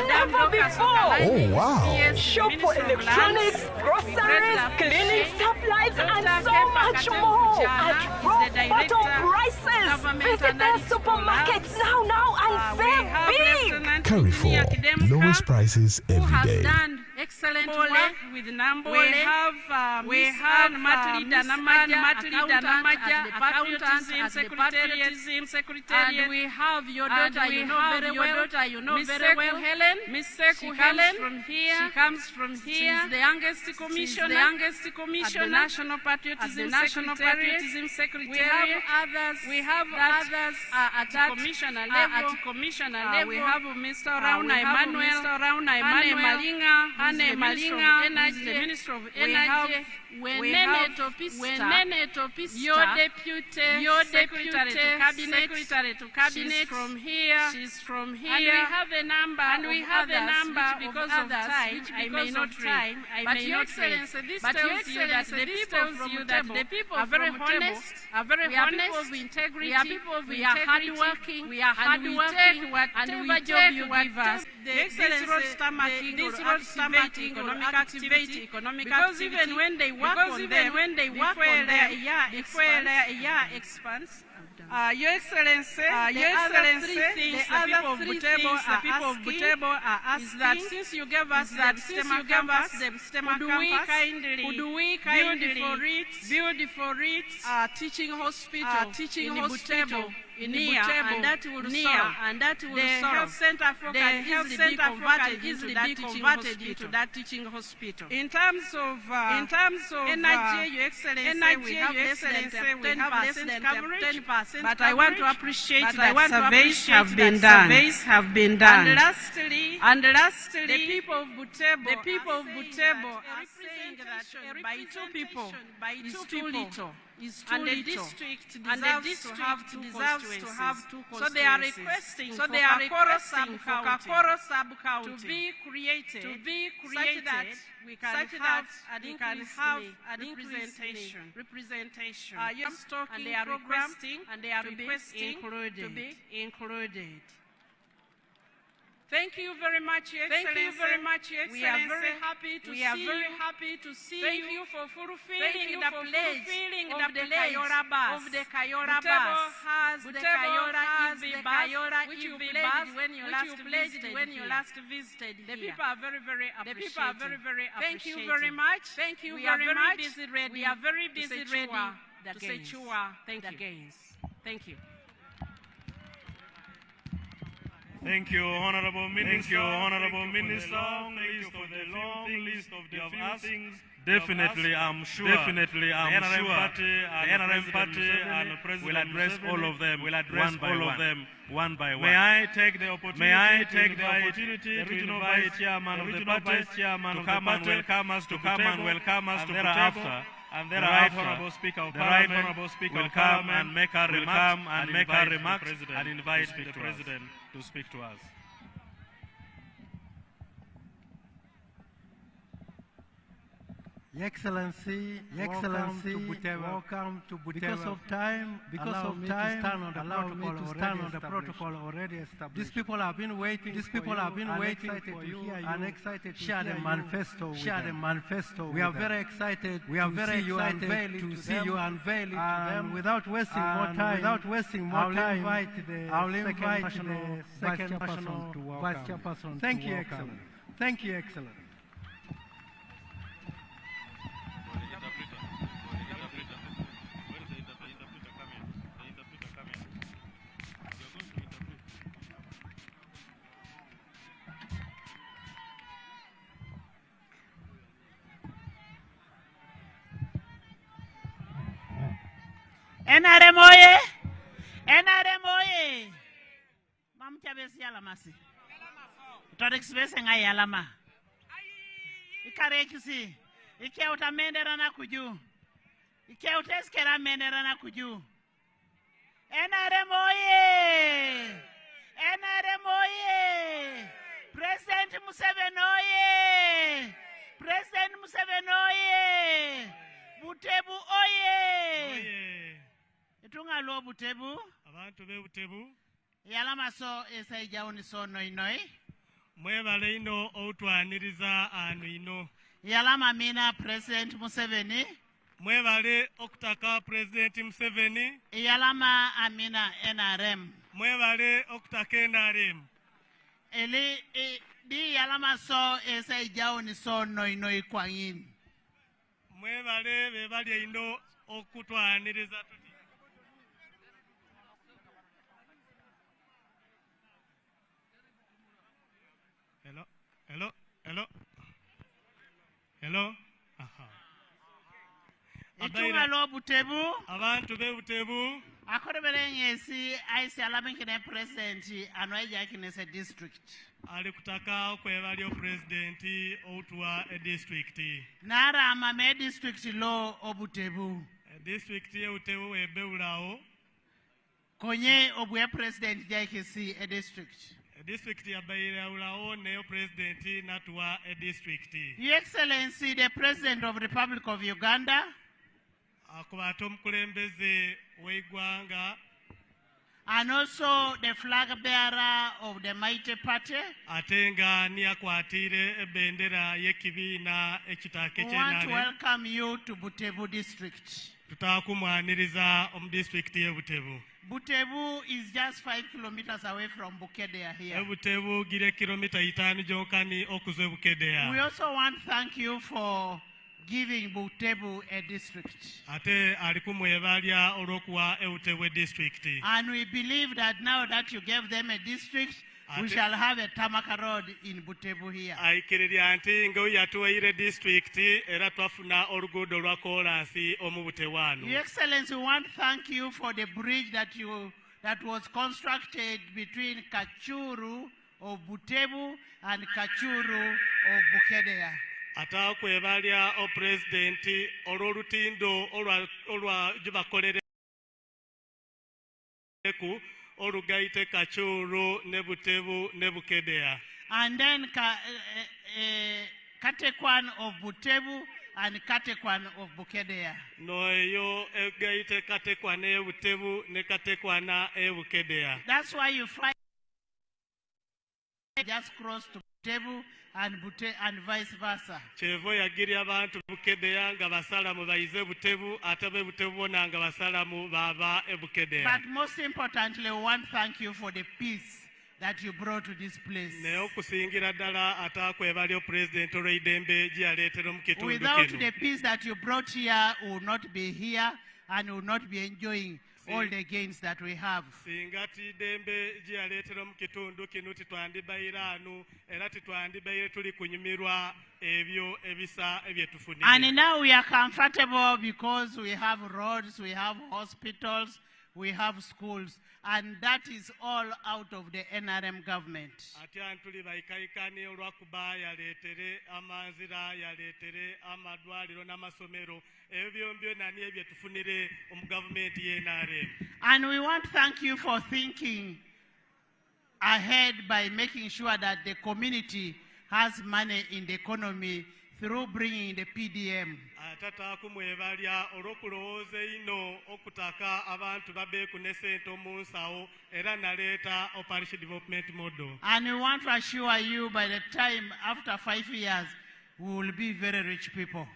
never before. Oh, wow. Shop for electronics, groceries, cleaning supplies, and so much more at rock bottom prices. Visit their supermarkets now and save big. Carrefour, lowest prices every day. Excellent work with Nambo. We have Matlida Namaja, Patriotism Secretariat, and we have your daughter, you know very well, Helen. Miss Seku Helen she comes from here. She's the youngest commissioner at the National Patriotism Secretariat. We have others at commissioner level. We have Mr. Rauna Emmanuel, Anne Malinga, the Minister of Energy. Wenene Topista, your deputy secretary to cabinet. She's from here. And we have a number of because of time, I may not read. But Your Excellency, this tells you that the people are very honest, we are people of integrity, we are hardworking, and we take whatever job you give us. This road economic activity, because even when they work on them, before their year expands. Your Excellency, the other three things the people of Butebo are asking is that since you gave us the STEMA campus, could we kindly build for it teaching hospital in Butebo. And that will solve. The health center can easily be converted into that teaching hospital. In terms of energy, Your Excellency, we have less than 10% coverage. But I want to appreciate that surveys have been done. And lastly, the people of Butebo are saying that by two people is too little. And the district deserves to have two constituencies. So they are requesting for Kakoro sub-county to be created such that we can have a representation. And they are requesting to be included. Thank you very much, Your Excellency. We are very happy to see you. Thank you for fulfilling the pledge of the Kayora bus. Butebo has the Kayora which you pledged when you last visited here. The people are very appreciative. Thank you very much. We are very busy ready to say Chua. Thank you. Thank you, Honorable Minister. Long list of the things. Definitely, I'm sure. The NRM party and the President will address all of them. One by one. May I take the opportunity to invite the chairman of the party to come and welcome us to Butebo. And the right honorable speaker of parliament will come and make a remark and invite the president to speak to us. Your Excellency, welcome to Butebo. Because of time, allow me to stand on the protocol already established. These people have been waiting for you and excited to share the manifesto. We are very excited to see you unveil it to them. Without wasting more time, I'll invite the second person to welcome. Thank you, Excellent. NRM oye! Mam chabesi alamasi. Torex bese ngai alama. Ikarekisi. Ike utamendera na kuju. Ike uteskera mendera na kuju. NRM oye! President Museveni oye! Butebo oye! Itunga lo Butebo. Abantu be Butebo. Yalama so esaija oni so noi. Mwebale ino outwaniriza anu ino. Yalama mina President Museveni. Mwebale okutaka President Museveni. Yalama amina NRM. Mwebale okutaka NRM. Di yalama so ese ijao ni so noi kwa ngini. Mwebale bebali ino okutwaniriza tuti. Hello. Aha. Itunga lo Butebo. Abantu be Butebo. Akorebele ngesi aisi alamikine president anoeja kinese district. Ali kutaka okwebali o president outwa a district. Nara amame district lo Butebo. District ye Butebo ebeulao. Konye obuye president jaikisi a district. District ya Bairaulao neo president natwa a district. Your Excellency, the President of the Republic of Uganda. Akubato mkulembeze weigwanga. And also the flag bearer of the mighty party. Atenga ni akwatire ebendera yekibina ekitake chenare. I want to welcome you to Butebo district. Tutakumwaniriza district ye Butebo. Butebo is just 5 kilometers away from Bukedea here. Butebo gire kilomita 5 jonkani okuze Bukedea. We also want to thank you for giving Butebo a district. Ate alikumwebalya olwokuwa Butebo district. And we believe that now that you gave them a district, we shall have a Tamaka road in Butebo here. Aikiriria anti ngo yatuwaire district era twafuna oluguudo lwa kolansi omu Butewano. Your Excellency, we want to thank you for the bridge that was constructed between Kachuru of Butebo and Kachuru of Bukedea. Ata kwebalya o president olwolutindo olwa jibakolere ku Orugaite Kachuru ne Butebo ne Bukedea. And then Katekwan of Butebo and Katekwan of Bukedea. No yo Gaite Katekwan e Butebo ne Katekwana e Bukedea. That's why you fly just cross to Butebo and vice versa. Chevo yagiri abantu Bukedea nga basala mu baize Butebo atabe Butebo nanga basala mu baba e Bukedea. But most importantly, we want to thank you for the peace that you brought to this place. Without the peace that you brought here, we will not be here and will not be enjoying all the gains that we have. And now we are comfortable because we have roads, we have hospitals, we have schools, and that is all out of the NRM government. And we want to thank you for thinking ahead by making sure that the community has money in the economy through bringing the PDM. And we want to assure you by the time after 5 years, we will be very rich people.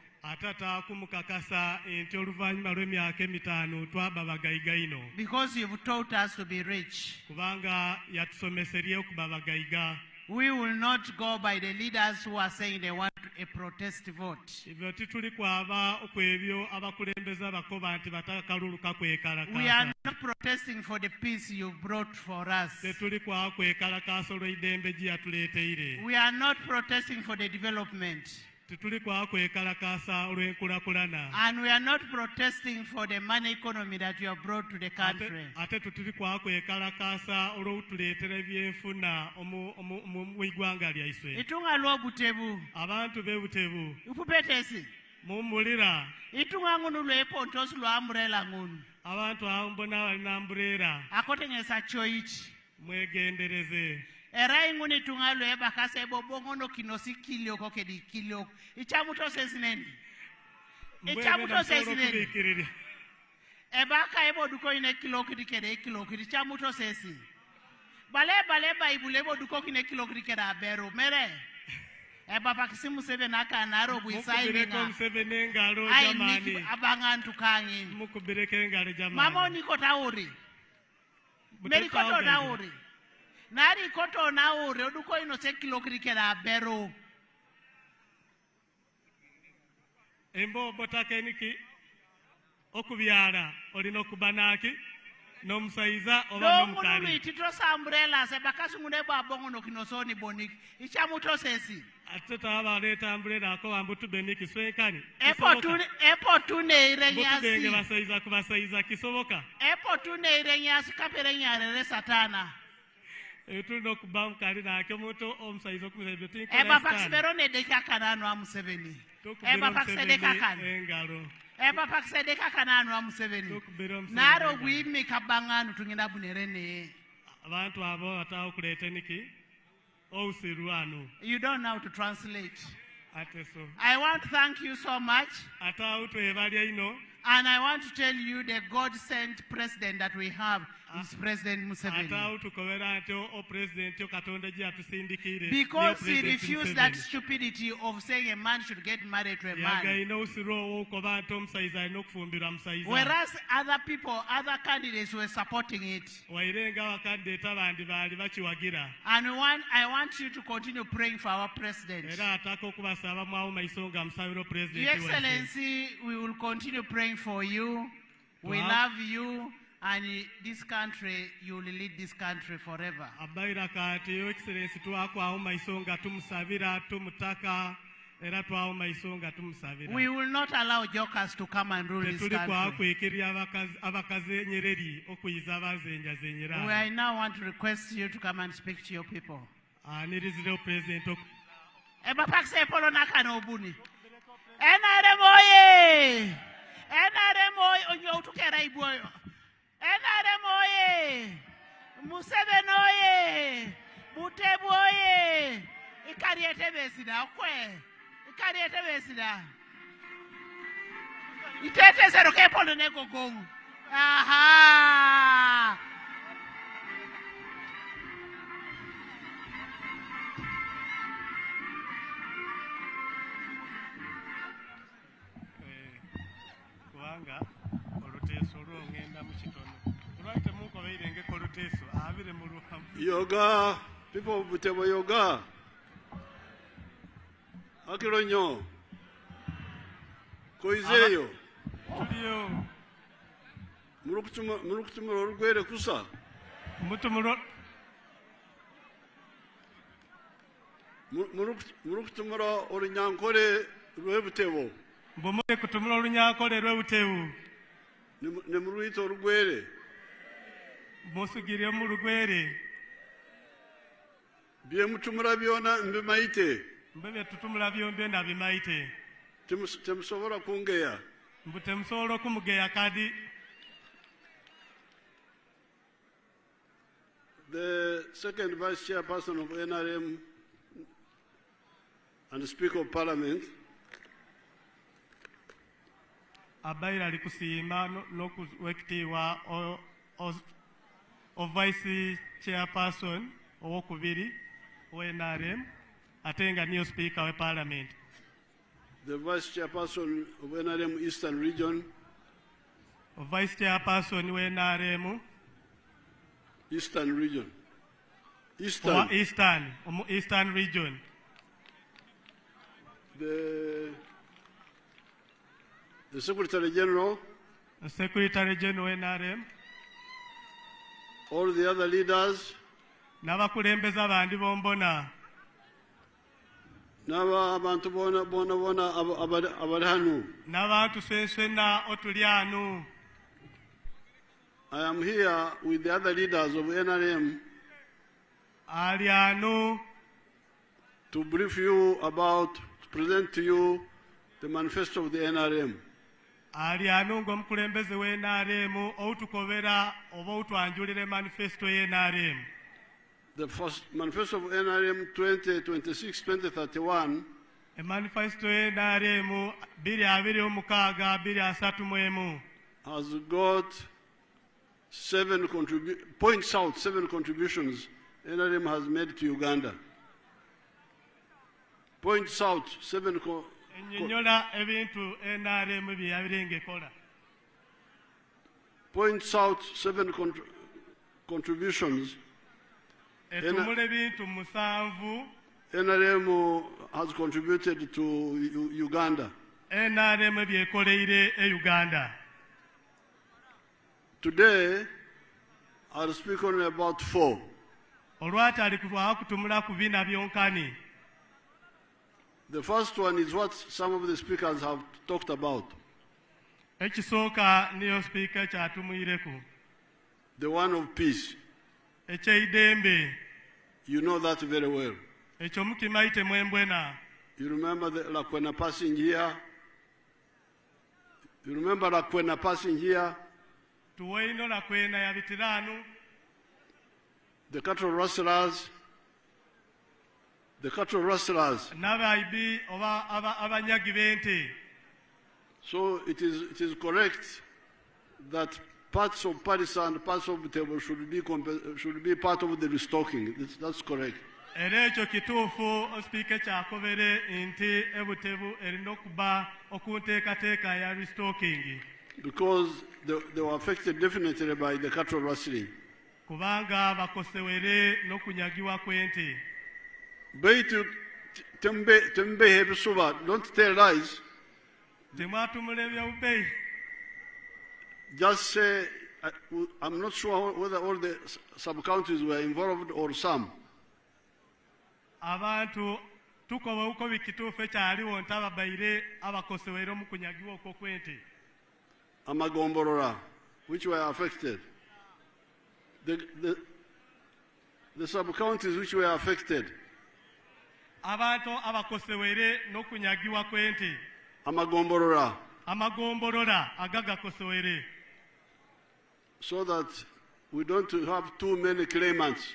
Because you've taught us to be rich. We will not go by the leaders who are saying they want a protest vote. We are not protesting for the peace you brought for us. We are not protesting for the development. And we are not protesting for the money economy that you have brought to the country. Itunga lo Butebo. Abantu be Butebo. Upupetesi. Mumulira. Itunga ngunu lo epontos lo umbrella ngunu. Abantu ambona walina umbrella. Akotengesa choichi. Mwegendereze. Era inguni tunga lo eba kase bongo no kinosi kilio koke di kilio. Ichamuto sesineni. Ichamuto sesineni. Eba ka ebo duko ine kilo kidi kede kilo kidi chamuto sesi. Bale Baibulebo Dukokine Kilogrikera Bero Mere. Papa Museveni akanaro bwisaibinga ai abangantu kangini mama niko tauri meri koto tauri nari koto nauri oduko ino se kilogrikera bero embo botakeniki okubyala olino kubanaki nomusaiza oba nomukali no titro sambrella se bakasungune babongo no kinosoni boniki ichamutosesi ateta abaleta umbrella ko ambutu beniki swenkani epo tune irenyasi benge basaiza kubasaiza kisoboka epo tune irenyasi kapere nyarere satana etuno kubamkali nakyo muto omusaiza okumuzaiza tinko eba paxperone de kakanano am Museveni eba paxede kakana engalo eba paxede kakanano am Museveni naro gwimi kabanganu tungina bunerene abantu abo atawo kuleta niki ousiruano. You don't know how to translate. Ateso. I want to thank you so much. Atawo to evalia ino. And I want to tell you the God-sent president that we have is President Museveni. Because he refused that stupidity of saying a man should get married to a man. Whereas other people, other candidates were supporting it. And I want you to continue praying for our president. Your Excellency, we will continue praying for you. We love you, and this country, you will lead this country forever. We will not allow jokers to come and rule this country. I now want to request you to come and speak to your people. Museveni oye, Butebo oye, ikariete besida okwe, ikariete besida. Itete seroke polo neko gongu. Aha. Kuanga oluteso ngenda mukitono. Lwate muko beirenge koluteso abire mu ruhamu. Yoga, people of Butebo yoga. Akironyo. Koizeyo. Tuliyo. Murukutumuro rugwere kusa. Murukutumuro orunyankore rwe Butebo. Mbomole kutumuro orunyankore rwe Butebo. Ne muruito rugwere. Musugire mu rugwere. Bye mutumura byona mbimaite. Mbebe tutumura byombe na bimaite. Temusobora kungeya. Mbutemusobora kumugeya kadi. The second vice chairperson of NRM and the Speaker of Parliament. Abaira alikusima no kuwekitiwa o vice chairperson owokubiri o NRM atenga new speaker of Parliament. The vice chairperson of NRM Eastern Region. O vice chairperson of NRM Eastern Region. Eastern Region. The Secretary General. The Secretary General NRM. All the other leaders. N'abakulembeze abandi bombona. N'abantu bona abali hanu. N'abantu sweswena otuli hanu. I am here with the other leaders of NRM to brief you about, to present to you the manifesto of the NRM. The first manifesto of NRM 2026-2031 has got 7 contributions NRM has made to Uganda. Point South, 7 Point South, 7 contributions. NRM has contributed to Uganda. Today, I'll speak only about 4. The first one is what some of the speakers have talked about. The one of peace. You know that very well. You remember the Lakwena passing here? You remember Lakwena passing here? The cattle rustlers. The cattle rustlers. So it is correct that parts of Parisa and parts of Butebo should be part of the restocking. That's correct. Because they were affected definitely by the cattle rustling. Don't tell lies. Just say, I'm not sure whether all the sub-counties were involved or some. Amagomborora, which were affected. The sub-counties which were affected. Amagomborora. So that we don't have too many claimants.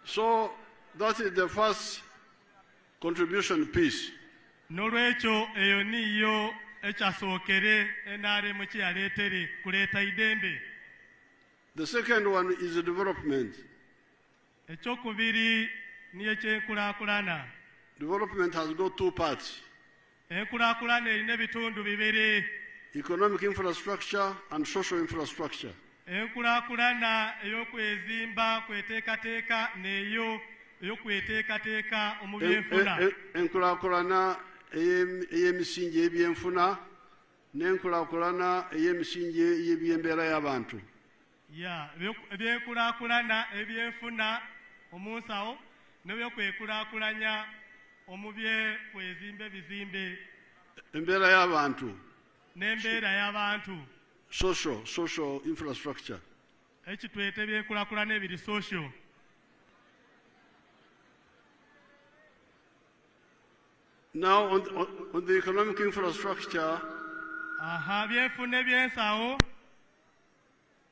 So that is the first contribution piece. The second one is the development. Development has got 2 parts. Economic infrastructure and social infrastructure. Enkulakulana ey'emisingi y'ebyenfuna n'enkulakulana ey'emisingi y'ebyembeera y'abantu. Ebyekulakulana ebyenfuna omunsawo n'ebyokwekulakulanya omubyekwezimba ebizimbe. Embeera y'abantu. N'embeera y'abantu. Social infrastructure. Ekitwete ebyekulakulana ebiri social. Now on the economic infrastructure,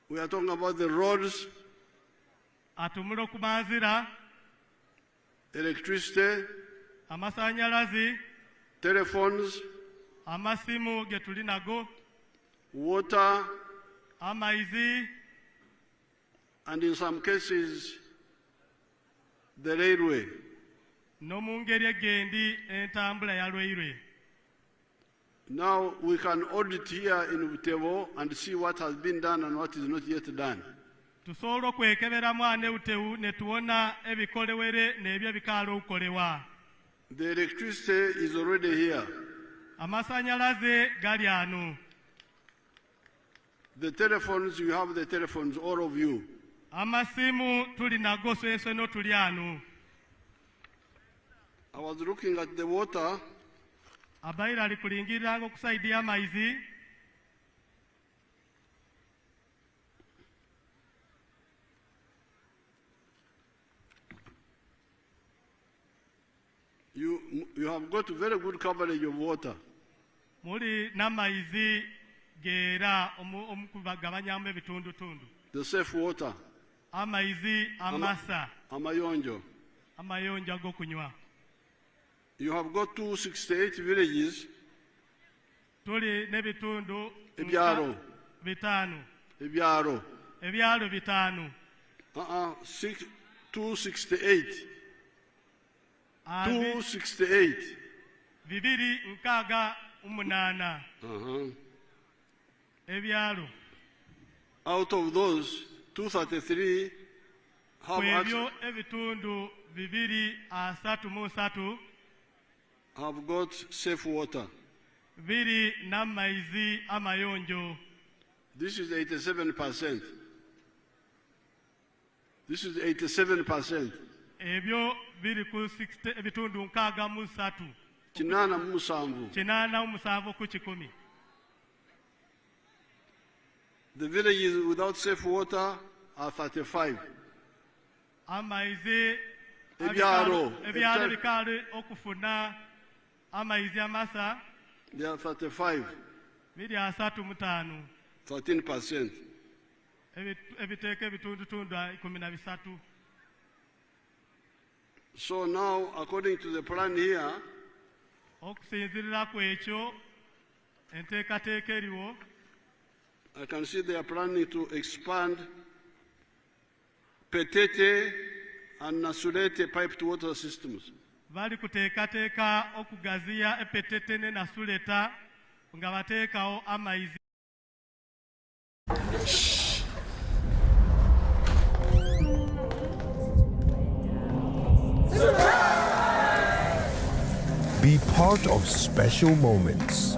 we are talking about the roads, electricity, telephones, water, and in some cases, the railway. Now we can audit here in Butebo and see what has been done and what is not yet done. The electricity is already here. The telephones, you have the telephones, all of you. I was looking at the water. You have got very good coverage of water. geera omukubagabanyamu ebitundutundu. The safe water. Amaizi amasa. Amayonjo. Amayonjo ag'okunywa. You have got 268 villages. Tuli n'ebitundu ebyalo bitaano. Ebyalo bitaano. 268. 268. Bibiri nkaaga umunana. Ebyalo. Out of those 233 have ebitundu bibiri asatu mu satu have got safe water. Biri n'amaizi amayonjo. This is 87%. This is 87%. Ebyo biri ku 60 ebitundu nkaaga mu satu. Kinana mu musanvu. Kinana mu musanvu ku kikumi. The villages without safe water are 35. Amaizi ebyalo bikali okufuna amaizi amasa. They are 35. Biri asatu mutaano. 13%. Ebiteeka ebitundutundu 13. So now, according to the plan here, okusinzirira ku ekyo enteekateeka eriwo, I can see they are planning to expand Petete and Nasulete piped water systems. Bali kuteekateeka okugaziya Epetete ne Nasuleta nga bateekawo amaizi. Be part of special moments.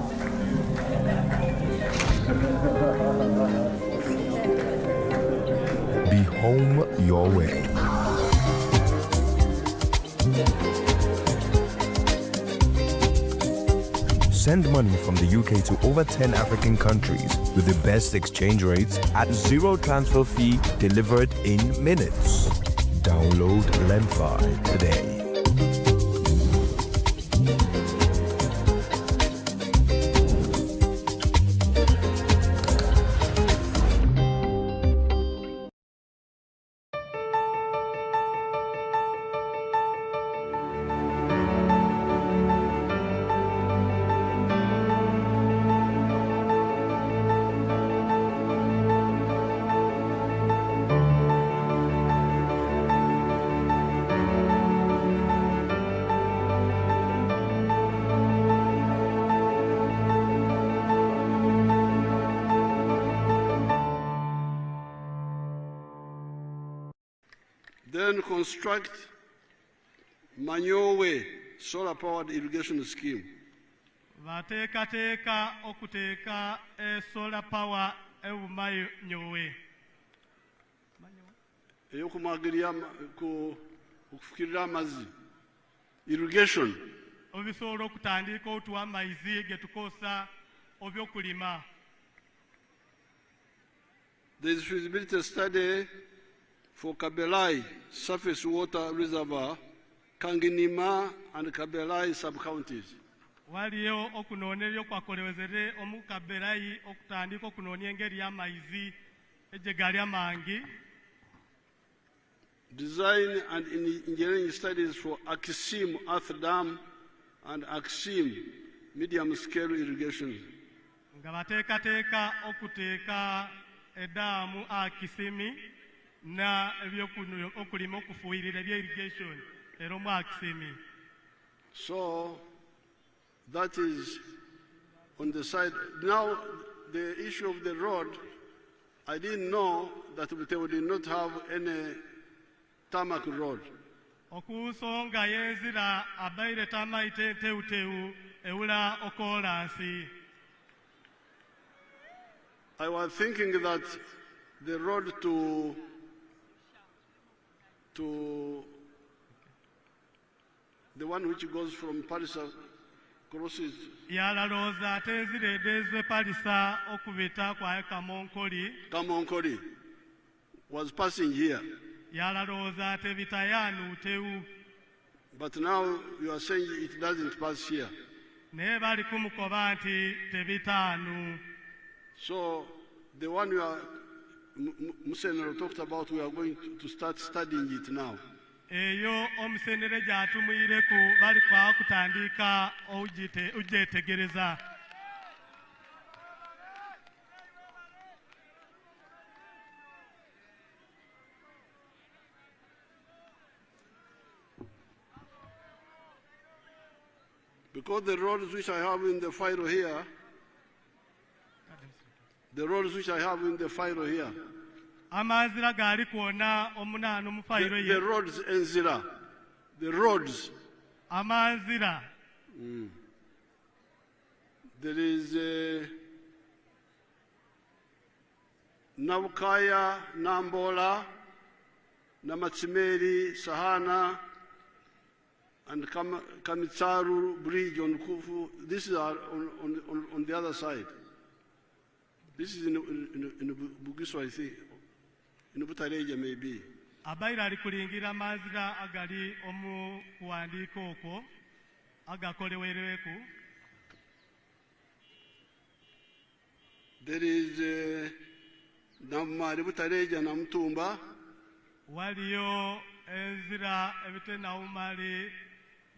Be home your way. Send money from the UK to over 10 African countries with the best exchange rates at zero transfer fee, delivered in minutes. Download Lemfi today. Then construct Manyowe solar-powered irrigation scheme. Bateekateeka okuteeka solar power Manyowe. Eyokumwagirira okufukirira amazzi. Irrigation. Obisobola okutandika otuwa amaizi ge tukozesa obyokulima. There is feasibility study for Kabelai surface water reservoir, Kanginima and Kabelai sub-counties. Waliyo okunoonya ebyokwakolewezere omu Kabelai okutandika okunoonya engeri y'amaizi gye gali amangi. Design and engineering studies for Akisim Earth Dam and Akisim medium-scale irrigation. Nga bateekateeka okuteeka edaamu Akisimi na okulima okufuuyirira ebya irrigation era omu Akisimi. So that is on the side. Now the issue of the road, I didn't know that Butebo did not have any tarmac road. Okusonga yenzira abaire tamaite teuteu eula okolansi. I was thinking that the road to the one which goes from Parisa crosses. Yalaloza tenzire edezwe Parisa okubita kwa Kamonkoli was passing here. Yalaloza tebitayanu teu. But now you are saying it doesn't pass here. Ne bali kumukoba nti tebitanu. So the one you are, Museveni talked about, we are going to start studying it now. Eyo omusenere gy'atumwireku bali kwa kutandika ugyetegereza. Because the roads which I have in the file here, the roads which I have in the file here, Amazira gali kuona omunano mu file ye. The roads enzira. The roads. Amazira. There is Nabukaya, Nambola, Namatsimeri, Sahana, and Kamitsaru Bridge on Kufu. These are on the other side. This is in Bugiso, I think. In Butareja, maybe. Abaira alikulingira mazira agali omu kuandiko oko agakolewereweku. There is Namari Butareja Namtumba. Waliyo enzira ebite naumali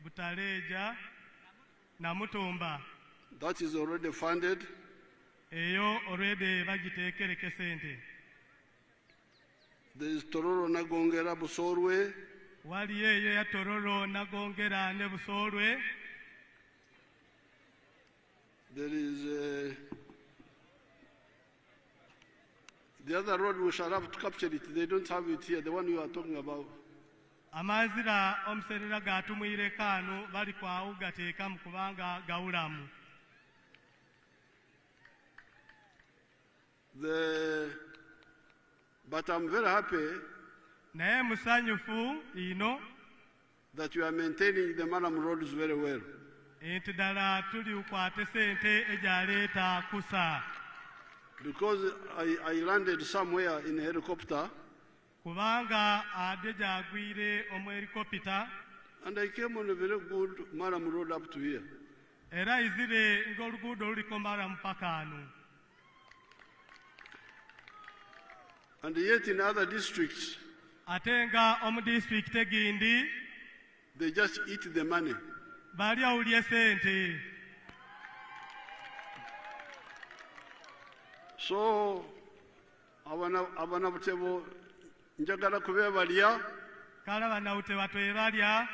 Butareja Namutumba. That is already funded. Eyo already bagitekereke sente. There is Tororo Nagongera Busorwe. Waliyo eyo ya Tororo Nagongera ne Busorwe. There is the other road we shall have to capture it. They don't have it here, the one you are talking about. Amazira omuserera gatumwire kanu bali kwa ugateeka mu kubanga gaulamu. But I'm very happy naye musanyufu ino that you are maintaining the Maram roads very well. Enti ddala tuli ukwate sente ejaleeta kusa. Because I landed somewhere in a helicopter. Kubanga ade jagwire omu helicopter. And I came on a very good Maram road up to here. Era izire ng'oluguudo luliko Maram paka anu. And yet in other districts, atenga omu district egindi, they just eat the money. Bali awulye sente. So, abana Butebo njagala kubebalya. Kala bana Butebo twebalya.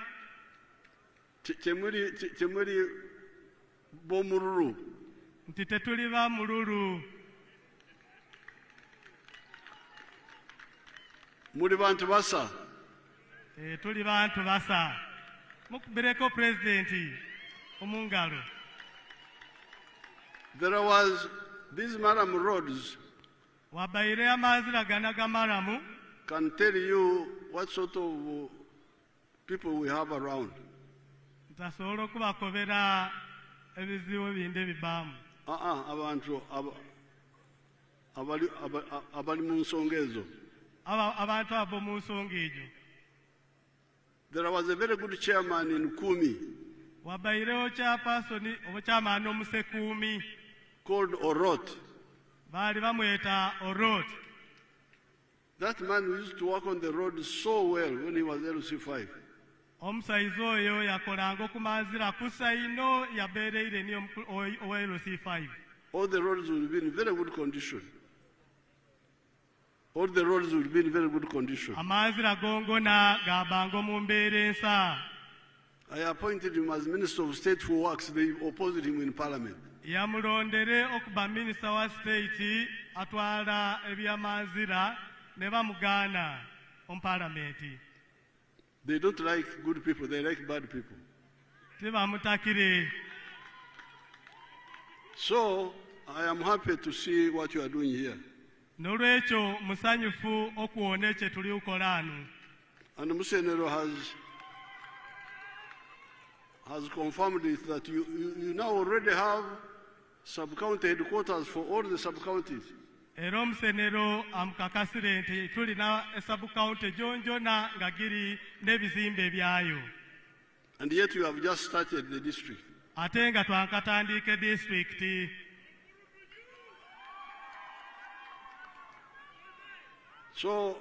Temuli bomululu. Nti tetuli ba mululu. Muli bantu basa. Tuli bantu basa. Mukubireko presidenti omungalo. There was these Maram roads. Wabaire amazira ganaga Maramu. Can tell you what sort of people we have around. Ntasobola okubakobera ebizibu ebindi ebibamu. Abantu abali mu nsonga ezo. Abantu abo mu nsonga egyo. There was a very good chairman in Kumi. Wabairewo chairperson obuchairman omusekumi called Orot. Bali bamweta Orot. That man used to work on the road so well when he was LC5. Omusaizo oyo yakolanga okumanzira kusa ino yabeereire ni owa LC5. All the roads will be in very good condition. All the roads will be in very good condition. Amazira gongona gabango mu mbeera ensa. I appointed him as Minister of State for Works. They opposed him in Parliament. Yamulondere okuba Minister wa State atwala ebyamazira ne bamugaana on Parliament. They don't like good people, they like bad people. Tebamutakire. So, I am happy to see what you are doing here. Nolwekyo musanyufu okuwona ekyo tuli ukola anu. And Museveni has confirmed it that you now already have sub-county headquarters for all the sub-counties. Era omusenero amukakasire nti tulina sub-county jonjona nga giri n'ebizimbe byayo. And yet you have just started the district. Ate nga twankatandika district. So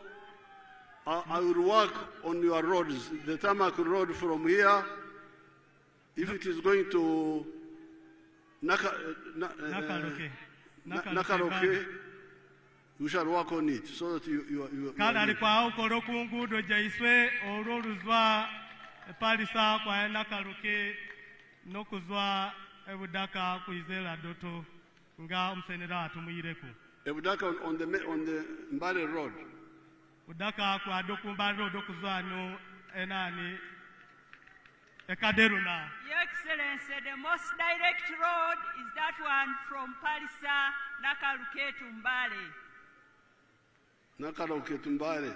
I will work on your roads. The tarmac road from here, if it is going to Nakaroke, we shall work on it so that you Kanali kwa ukoro kungudo jaiswe ororuzwa palisa kwa Nakaroke nokuzwa ebudaka kuizela doto nga umsenera atumuyireku. Ebudaka on the Mbale road. Udaka kwa doku Mbale road okuzwa no enani ekaderuna. Your Excellency, the most direct road is that one from Palisa, Nakaruke to Mbale. Nakaruke to Mbale.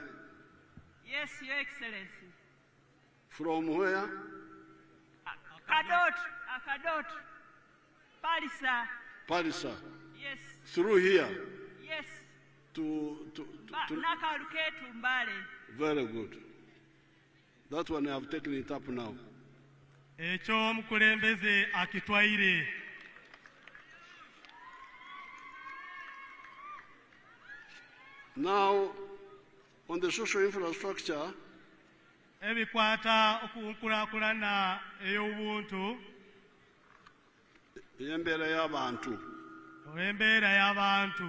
Yes, Your Excellency. From where? Akadot. Palisa. Palisa. Yes. Through here. Yes. To Nakaruke to Mbale. Very good. That one I have taken it up now. Echo mukulembeze akitwaire. Now, on the social infrastructure, ebikwata okunkulakulana ey'obuntu embeera y'abantu. Embeera y'abantu.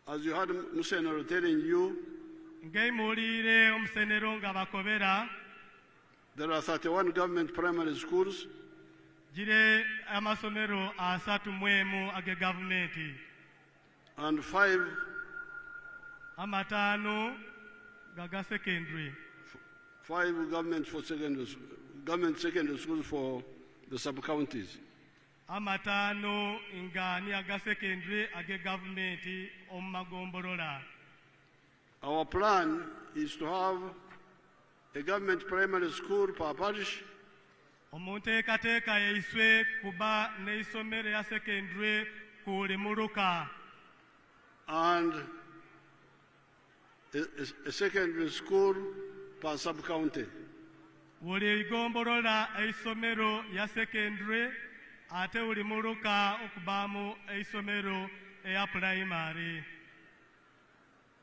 As you heard Museveni telling you, ng'emuwulire omusenero nga bakobera, there are 31 government primary schools. Jire amasomero 31 age gavumenti. And 5 amatano gaga secondary. 5 government secondary schools for the sub-counties. Amatano ingani aga secondary age gavumenti omumagombolola. Our plan is to have a government primary school per parish. Omunteekateeka yaiswe kuba n'eisomero ya secondary kuli muluka. And a secondary school per sub-county. Wuli igombolola eisomero ya secondary ate uli muluka okubamu eisomero ya primary.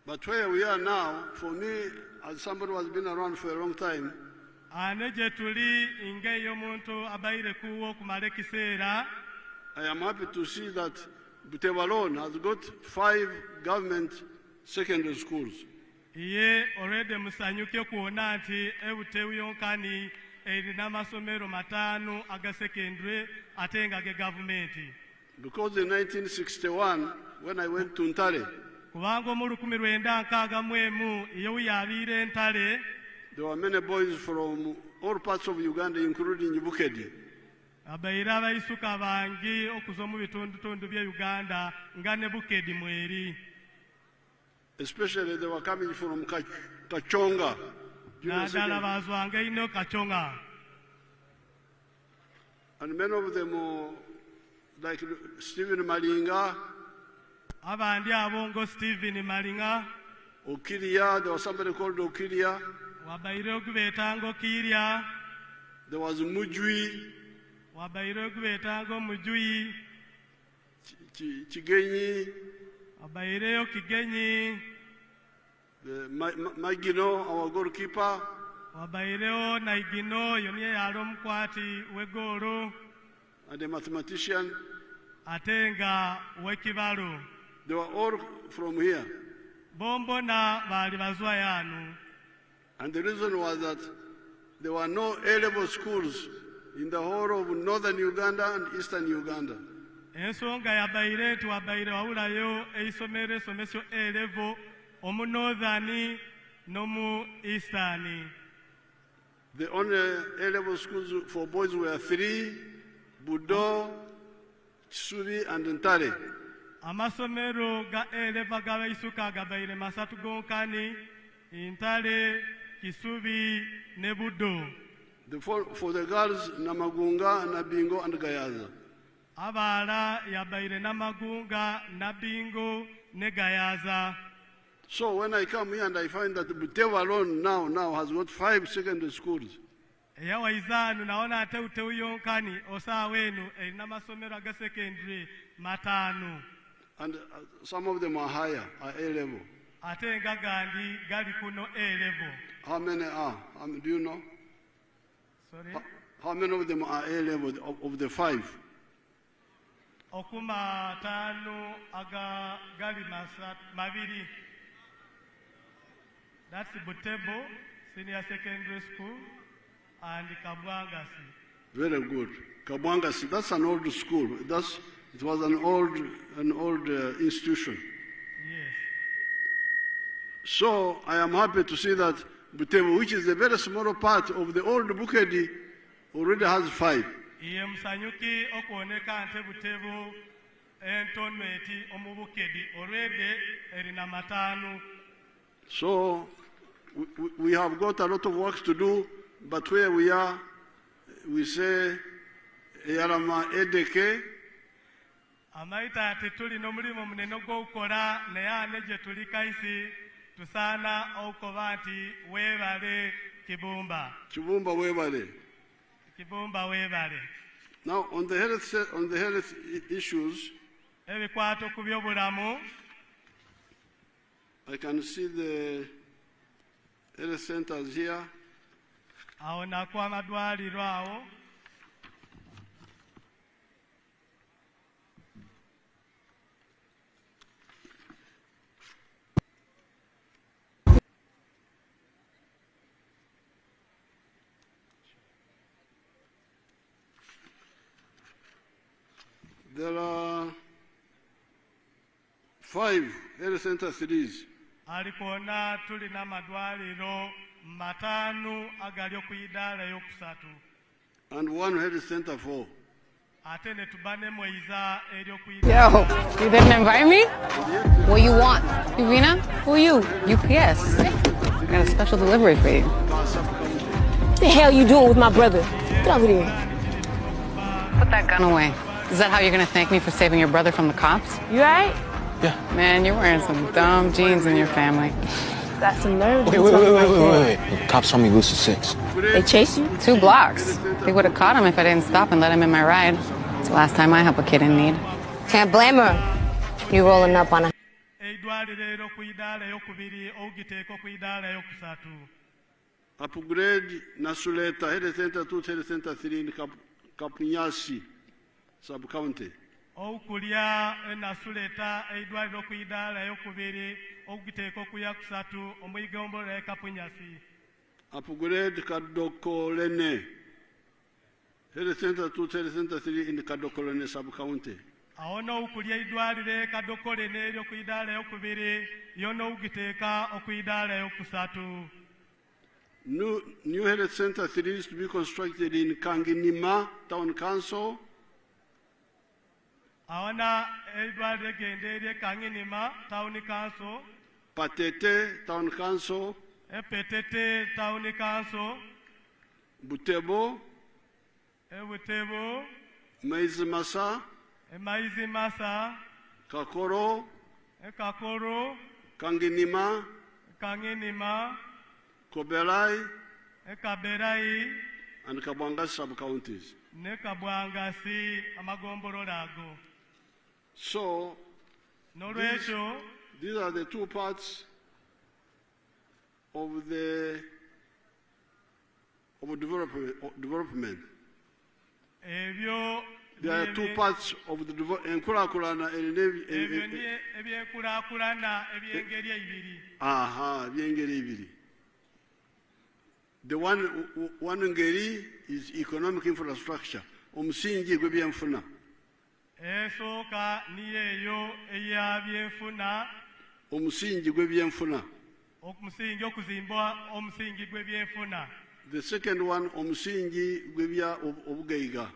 But where we are now, for me, as somebody who has been around for a long time, I am happy to see that Butebo alone has got 5 government secondary schools. already musanyuke kuona nti Butebo yonkani erina masomero matano aga secondary atenga ge government. Because in 1961, when I went to Ntale, there were many boys from all parts of Uganda, including Bukedi. Especially they were coming from Kachonga. And many of them, like Stephen Malinga, abandi abongo Stephen Malinga, Okiria, there was somebody called Okiria. There was Mujui. Chigenyi. Magino, our goalkeeper. And the mathematician. Atenga Wekibalo. They were all from here. And the reason was that there were no A-level schools in the whole of northern Uganda and eastern Uganda. The only A-level schools for boys were 3, Budo, Chisubi, and Ntale. Amasomero ga eleva gabaisuka gabaire masatu gonkani Ntale, Kisubi, Nebudo. For the girls, Namagunga, Nabingo, and Gayaza. Abala yabaire Namagunga, Nabingo, Negayaza. So when I come here and I find that Butebo alone now has got 5 secondary schools. Yawaizanu naona ate Butebo yonkani osawenu namasomero ga secondary matano. And some of them are higher, are A level. Ate nga gandi gali kuno A level. How many are? Do you know? Sorry? How many of them are A level of the 5? Okuma tano aga gali maviri. That's Butebo Senior Secondary School and Kabwangasi. Very good. Kabwangasi, that's an old school. It was an old institution. Yes. So I am happy to see that Butebo, which is a very small part of the old Bukedi, already has 5. Iye msanyuki okuoneka ante Butebo entonmeti omubukedi already erina matano. So we have got a lot of work to do, but where we are, we say, Yarama Edeke. Amaita ati tuli nomulimu munene gw'okukola naye ane gye tuli kaisi tusaana okuba nti weebale Kibumba. Kibumba weebale. Kibumba weebale. Now on the health issues, ebikwato ku by'obulamu, I can see the health centers here. Awo nako amadwaliro awo. There are 5 health center cities. Alikona tulina amadwaliro matano agali okuyidala yokusatu. And 1 health center 4. Ate ne tubane mwiza eri Yo, okuyidala. you didn't invite me? What you want? Uvina? Who are you? UPS. I got a special delivery for you. What the hell you doing with my brother? Get over there. Put that gun away. Is that how you're gonna thank me for saving your brother from the cops? You alright? Yeah. Man, you're wearing some dumb jeans in your family. Got some nerve. Wait. The cops told me lose to 6. They chase you? 2 blocks. They would have caught him if I didn't stop and let him in my ride. It's the last time I help a kid in need. Can't blame her. You rolling up on a Eidwaliro eri okuyidala yokubiri ogiteeka okuyidala yokusatu. Upgrade Nasuleta health center 2, health center 3 in Kapunyasi sub-county. Okulya enasuleta eidwaliro okuyidala yokubiri ogiteeka okuya kusatu omwigombola ekapunyasi. Upgrade Kadokolene health center 2, health center 3 in Kadokolene sub-county. Awo n'okulya eidwaliro ekadokole n'eri okuyidala yokubiri yo n'ogiteeka okuyidala yokusatu. New health center 3 is to be constructed in Kanginima Town Council. Awana eidwaliro egenda eri ekanginima Town Council. Patete Town Council. Epetete Town Council. Butebo. Butebo. Maizimasa. Maizimasa. Kakoro. Kakoro. Kanginima. Kanginima. Koberai. Kaberai. And Kabwangasi sub-counties. Ne Kabwangasi amagombolola ago. So, these are the 2 parts of development. There are 2 parts of the development. The one ngeri is economic infrastructure. Omusingi gw'ebyenfuna. Esooka niyo eya byenfuna. Omusingi gw'ebyenfuna. Omusingi okuzimba omusingi gw'ebyenfuna. The second one omusingi gw'ebya obugaiga.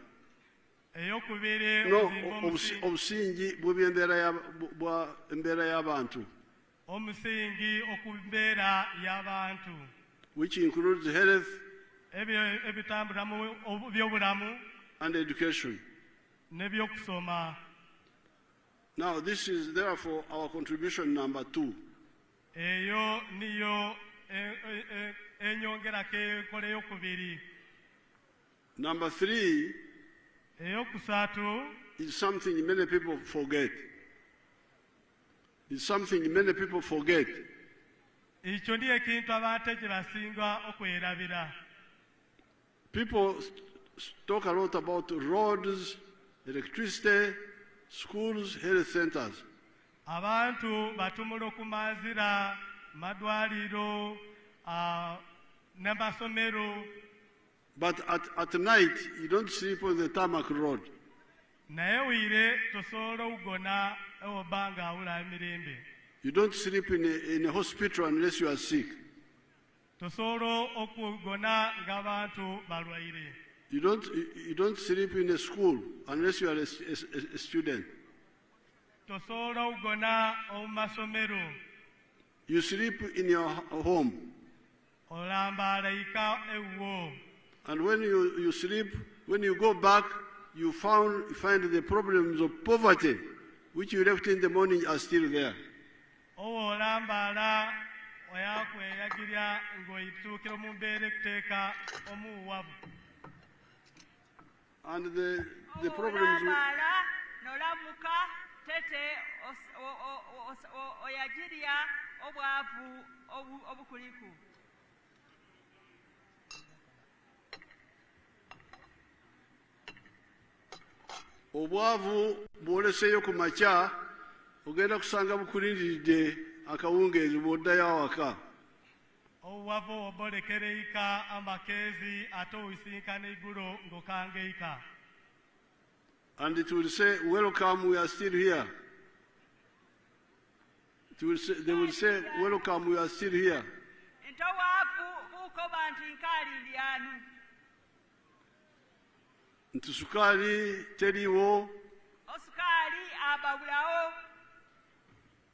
Eyokubiri obusingi bw'embeera y'abantu. Omusingi okumbeera y'abantu. Which includes health ebitambula mu byobulamu and education. Nebyokusoma. Now this is therefore our contribution number 2. Eyo niyo enyongera k'enkola ey'okubiri. Number 3 eyokusatu is something many people forget. is something many people forget. People talk a lot about roads, electricity, schools, health centers. Abantu batumula okumanzira madwaliro n'amasomero. But at night, you don't sleep on the tarmac road. You don't sleep in a hospital unless you are sick. You don't sleep in a school unless you are a student. You sleep in your home. And when you sleep, when you go back, you find the problems of poverty, which you left in the morning, are still there. And the problems obwavu bwoleseyo ku makya ogenda kusanga bukulindiridde akawungeezi bw'oddayo awaka. Obwavu obolekereika amakeezi ate owisinkana iggulo ng'okangeika. And it will say, welcome, we are still here. They will say, welcome, we are still here. Nti sukaali teriiwo,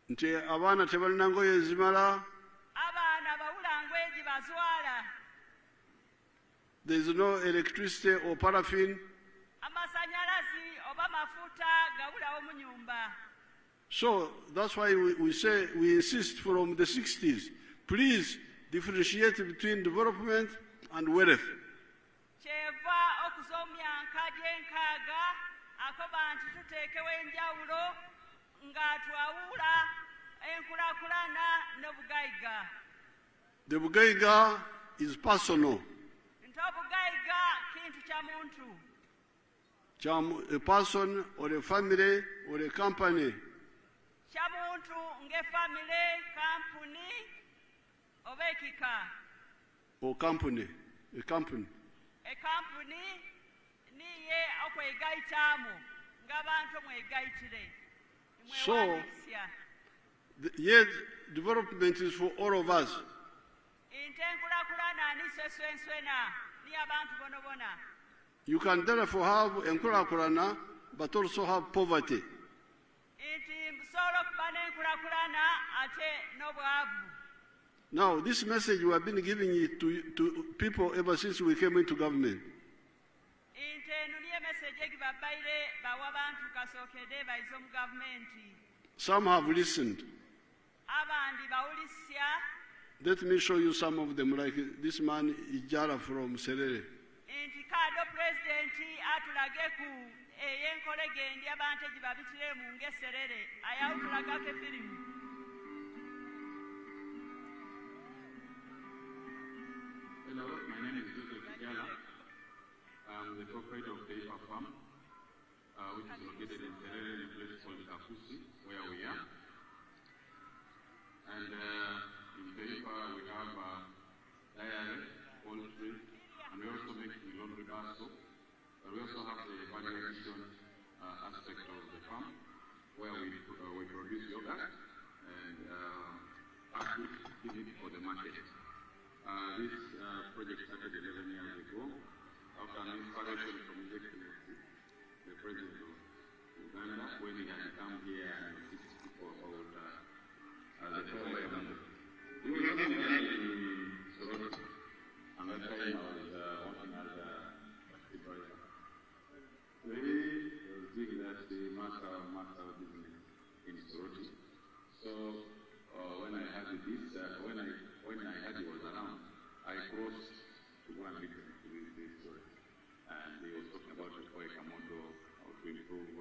nti abaana tebalina ngoye ezimala, there is no electricity or paraffin. So that's why we say, we insist from the 60s, please differentiate between development and wealth. The bugaiga is personal. A person or a family or a company. Or company. A company. So, yet development is for all of us. You can therefore have enkulakulana, but also have poverty. Now, this message we have been giving it to people ever since we came into government. Some have listened. Let me show you some of them, like this man Ijara from Serere. Hello, my name is Joseph Ijala. I'm the proprietor of the farm, which is located in Serere, in a place called Kafusi, where we are. And in paper we have dairy, poultry, and we also make the laundry bar soap. But we also have the value addition aspect of the farm, where we produce yogurt and package it for the market. This project started 11 years ago after an inspiration from His Excellency, the President of Uganda, when he had come here and six people called the former government. He was also in Soroti, and that time I was working as a supervisor. He was doing that master business in Soroti. So when I had this, when I heard he was around, I crossed to go and listen to this story. And he was talking about the Kamondo, how to improve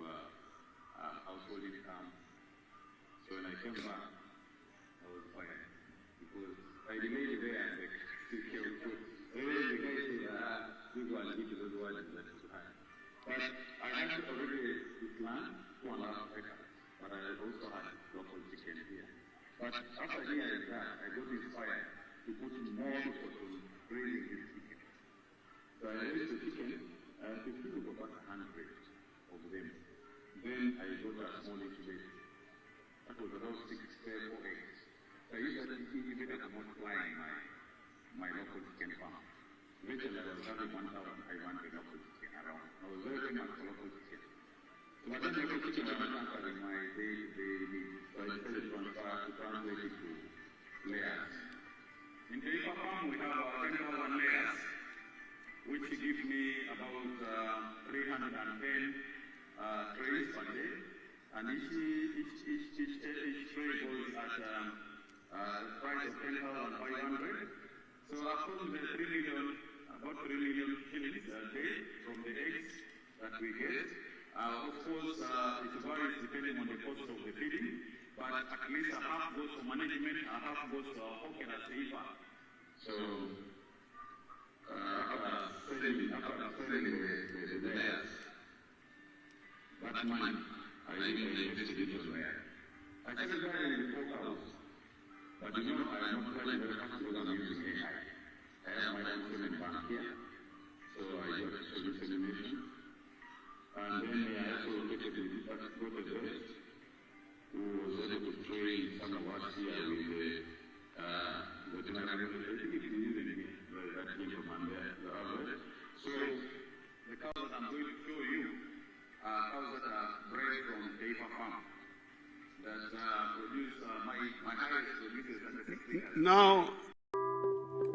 household income. So when I came back, I was fired because I remained there and the guy said, you go and eat those words that you had. But I had already this land, 2.5 acres, but I also had local chicken here. But after hearing that, I got inspired to put more effort on raising this chicken. So I raised the chicken, I had to feed about 100 of them. Then I got a small incubator. That was about 6 eggs. So I used that incubator to multiply my local chicken farm. Eventually I was having 1,500 local chicken around. I was very famous for local chicken. So but then local chicken was not answering my daily needs. So I decided to translate it to layers. In the Ipa farm we have 10,000 layers, which give me about 310 trays per day, and each tray goes at a price of 10,500. So after the 3 million, about 3 million shillings a day from the eggs that we get. Of course, it varies depending on the cost of the feeding, but at least a half goes to management, a half goes to our pocket as IFA. So after selling the layers, that money, I invested it on there. I started buying in the 4 cows, but you know, I am not very fast because I'm using AI. I have my own semen bank here, so I got insemination. And then I also got a vet who was able to train some of us here with the veterinary. I think it's using that gentleman there. So the cows that I'm going to show you are cows that are bred from Deifa farm that produce my highest produces under 6 liters. Now,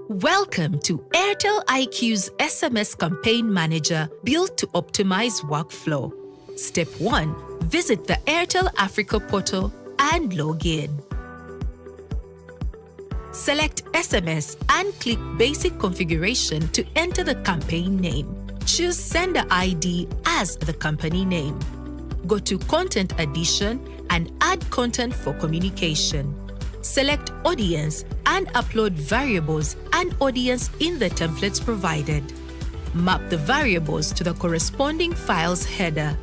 welcome to Airtel IQ's SMS Campaign Manager, built to optimize workflow. Step 1. Visit the Airtel Africa portal and log in. Select SMS and click Basic Configuration to enter the campaign name. Choose Sender ID as the company name. Go to Content Addition and add content for communication. Select Audience and upload variables and audience in the templates provided. Map the variables to the corresponding file's header.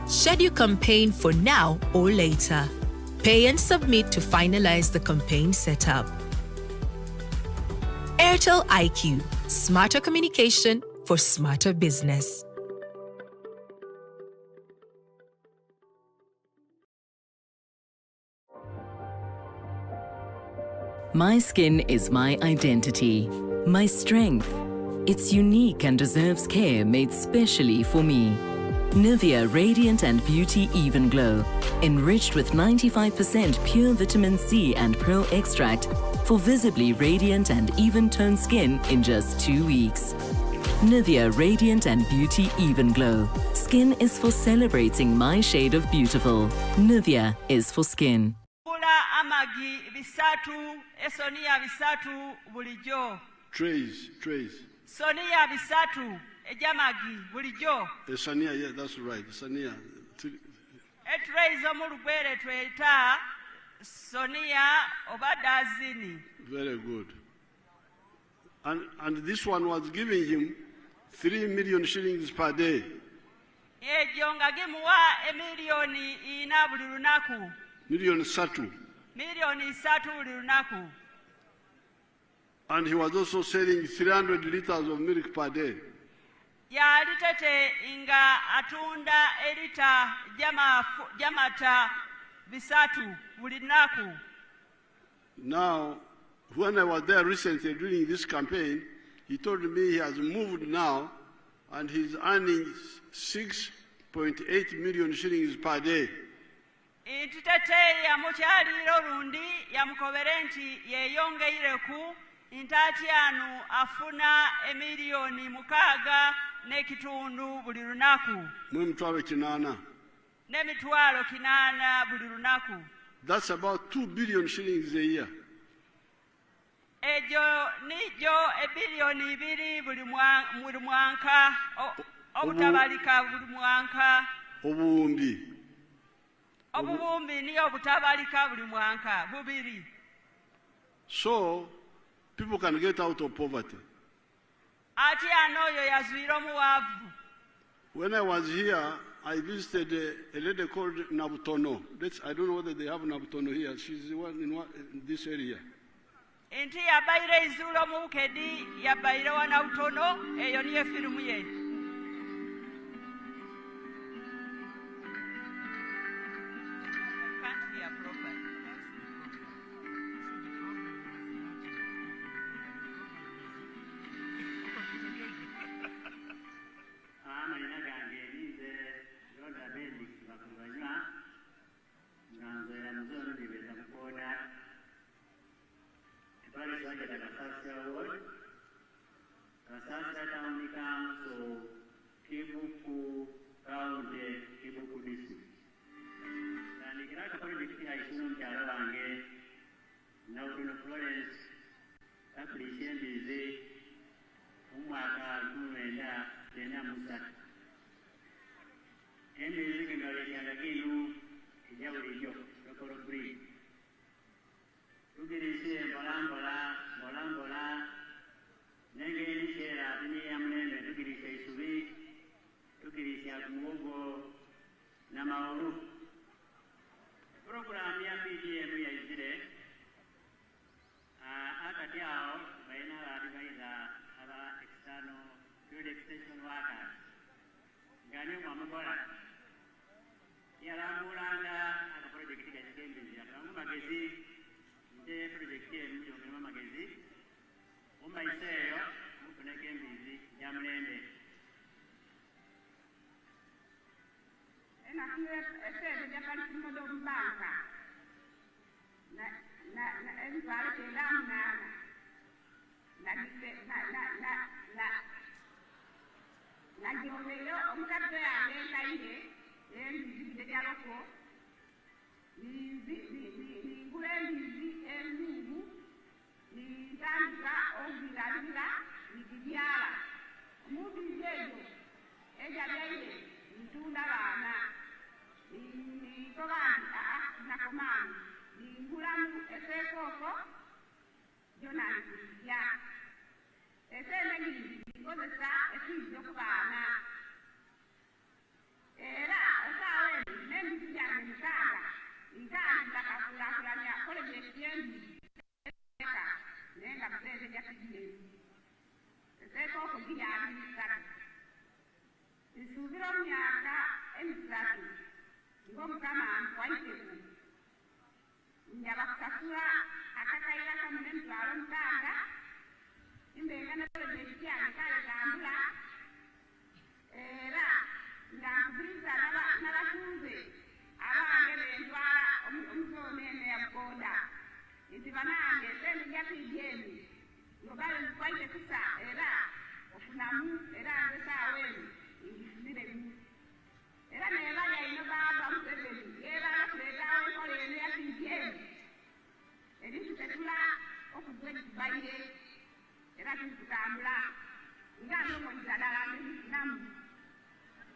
Schedule campaign for now or later. Pay and submit to finalize the campaign setup. Airtel IQ, smarter communication for smarter business. My skin is my identity, my strength. It's unique and deserves care made specially for me. Nivea Radiant and Beauty Even Glow, enriched with 95% pure vitamin C and pearl extract for visibly radiant and even-toned skin in just 2 weeks. Nivea Radiant and Beauty Even Glow. Skin is for celebrating my shade of beautiful. Nivea is for skin. Amagi bisatu, esonia bisatu bulijo. Trays. Sonia bisatu, ejamagi bulijo. Sonia, yeah, that's right. Sonia. Trays omulubere tweta Sonia obadazini. Very good. And this one was giving him 3 million shillings per day. Ejonga gimuwa emilioni ina buli lunaku. Million satu. Milioni satu buli lunaku. And he was also selling 300 liters of milk per day. Ya litete inga atunda elita jamata bisatu buli lunaku. Now, when I was there recently during this campaign, he told me he has moved now and he's earning 6.8 million shillings per day. Intitete ya mukyaliro lundi ya mkoberenti yeyongeireku intatianu afuna emilioni mukaga n'ekitundu buli lunaku. Mw'emitwalo kinana. N'emitwalo kinana buli lunaku. That's about 2 billion shillings a year. Ejo nijo ebilioni 2 buli mwanka obutabalika buli mwanka. Obuwumbi. obubumbi niyo obutabalika buli mwanka bubiri. So people can get out of poverty. Ati anoyo yazwira omuwavu. When I was here, I visited a lady called Nabutono. I don't know whether they have Nabutono here. She's the one in this area. Inti yabaire izulo mu Bukedi, yabaire wa Nabutono, eyo niyo firimu ye. Can't hear properly.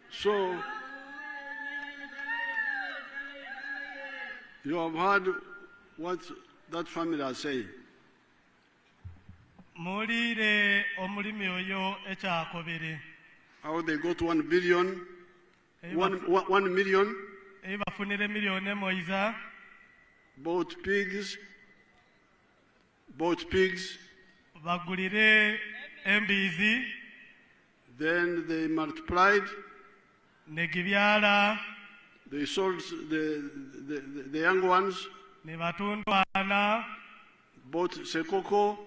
So, you have heard what that family are saying. How they got 1 billion, 1 million, bought pigs, then they multiplied, they sold the young ones, bought sekoko.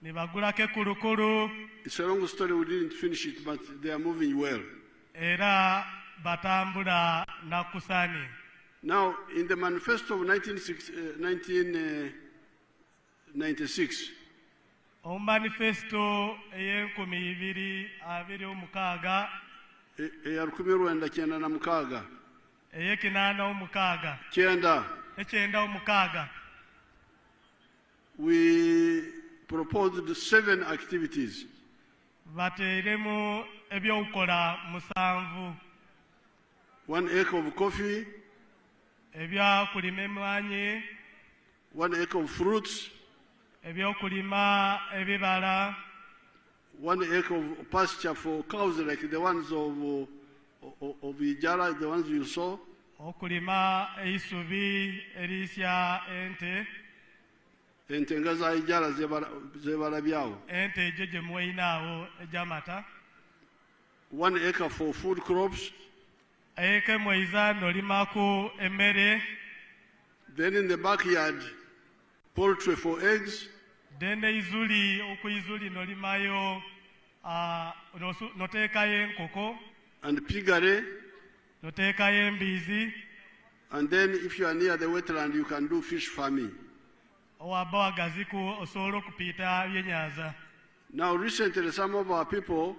It's a long story, we didn't finish it, but they are moving well. Now, in the manifesto of 1996, we proposed 7 activities. 1 acre of coffee, ebyakulima emmwanyi, 1 acre of fruits, ebyokulima ebibala, 1 acre of pasture for cows like the ones of Ijara, the ones you saw. okulima eisubi erisya ente, ente nga za Ijara zebalabyawo. ente egyo gye muweyinaawo egy'amata. 1 acre for food crops. Eke mwiza nolimako emmere. Then in the backyard, poultry for eggs. Then izuli okuyizuli nolimayo noteekayo enkoko. And piggery. Noteekayo embiizi. And then if you are near the wetland, you can do fish farming. Owaba wagaziku osobola okupiita byennyanja. Now recently some of our people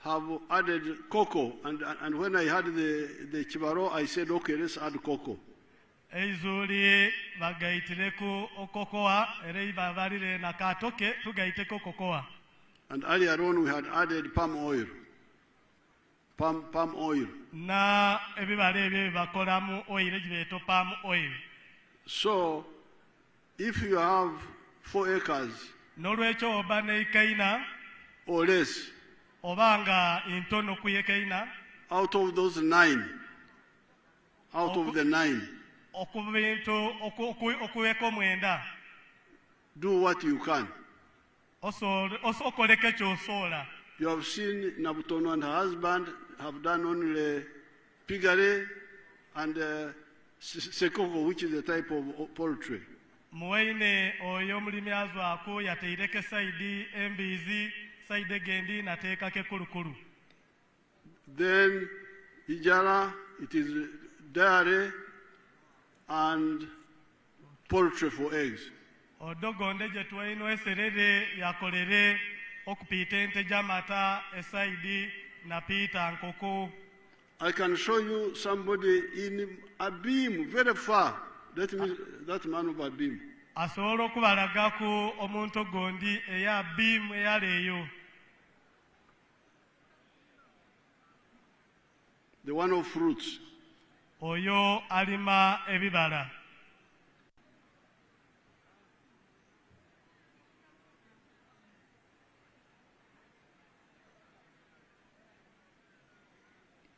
have added cocoa, and when I had the chibaro, I said, okay, let's add cocoa. Eizuli bagaitireko okokoa, erei babalire nakatoke tugaiteko kokoa. And earlier on we had added palm oil. Palm oil. Na ebibale ebyo bakolamu oil egibeeto palm oil. So if you have 4 acres n'olwekyo oba neikaina or less, obanga intono kuyekaina, out of those 9, out of the 9, okubintu okuweka mwenda, do what you can. Okoleke kyosobola. You have seen Nabutono and her husband have done only piggery and sekoko, which is a type of poultry. Muwaine oyo omulimi azwako yateireke saidi embiizi, saidi egendi nateekako ekulukulu. Then Ijara, it is dairy and poultry for eggs. Odogonde gye twalina eserere yakolere okupiita ente gy'amata esaidi napiita nkoko. I can show you somebody in Abim, very far. That man of Abim. Asobola okubalagako omuntu gondi eya Abim eyaleeyo. The one of fruits. Oyo alima ebibala.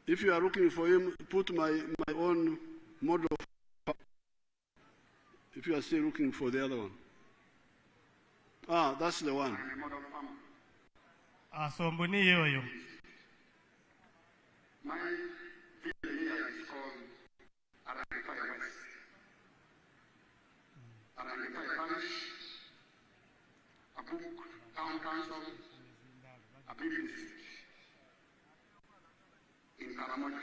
If you are looking for him, put my own model. If you are still looking for the other one. Ah, that's the one. Asombuni oyo. My video here is called Arangifai West. Arangifai Parish, Abuk Town Council, Abuk District, in Karamoja.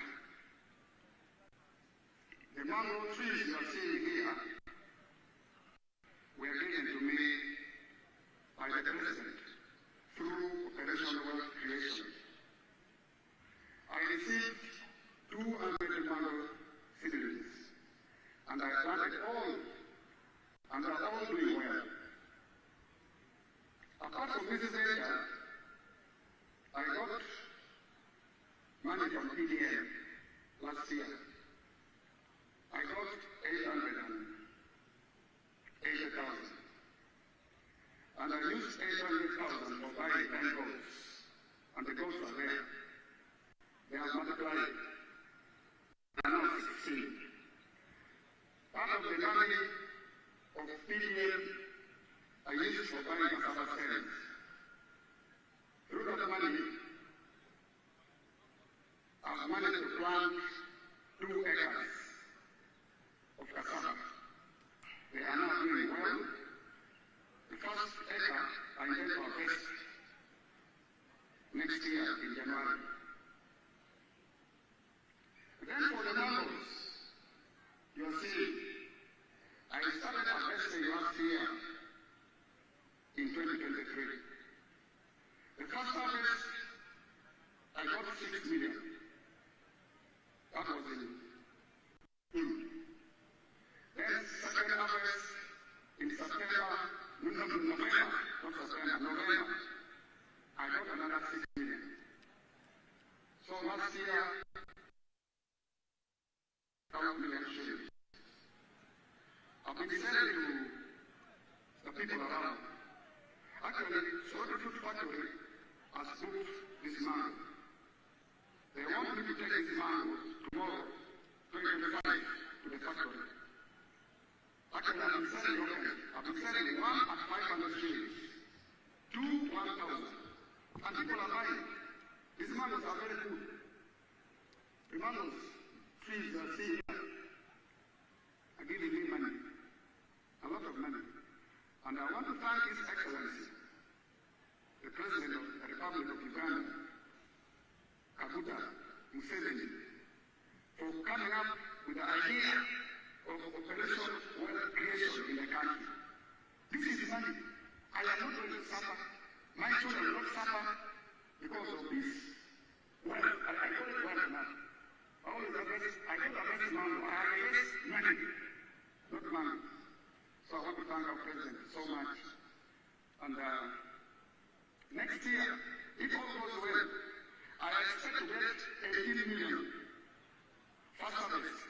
The mango trees you are seeing here were given to me by the President through Operation Wealth Creation. I received 200 mango seedlings, and I planted all, and they are all doing well. Apart from this area, I got money from PDM last year. I got 880,000. And I used 800,000 for buying 10 goats. And the goats are there. They have multiplied. They are now 16. Part of the money of PDM I used for buying cassava stems. Through that money, I've managed to plant 2 acres of cassava. They are now doing well. The first acre I intend to harvest next year in January. Then for the mangoes, you are seeing, I started harvesting last year in 2023. The first harvest, I got 6 million. That was in June. Then second harvest in September, November, I got another 6 million. So last year, 12 million shillings. I've been saying to the people around, actually, Soda Fruit Factory has booked this mango. They want me to take this mango tomorrow, 2025, to the factory. Actually, I've been selling locally. I've been selling one at 500 shillings, two 1,000. And people are buying. These mangoes are very good. The mangoes, trees are seeing are giving me money, a lot of money. And I want to thank His Excellency, the President of the Republic of Uganda, Museveni, for coming up with the idea of Operation Wealth Creation in the country. This is money. I am not going to suffer. My children will not suffer because of this wealth. I call it wealth now. I got the best money. I invest money, not money. So I want to thank our President so much. And next year, if all goes well, I expect to get 18 million first harvest.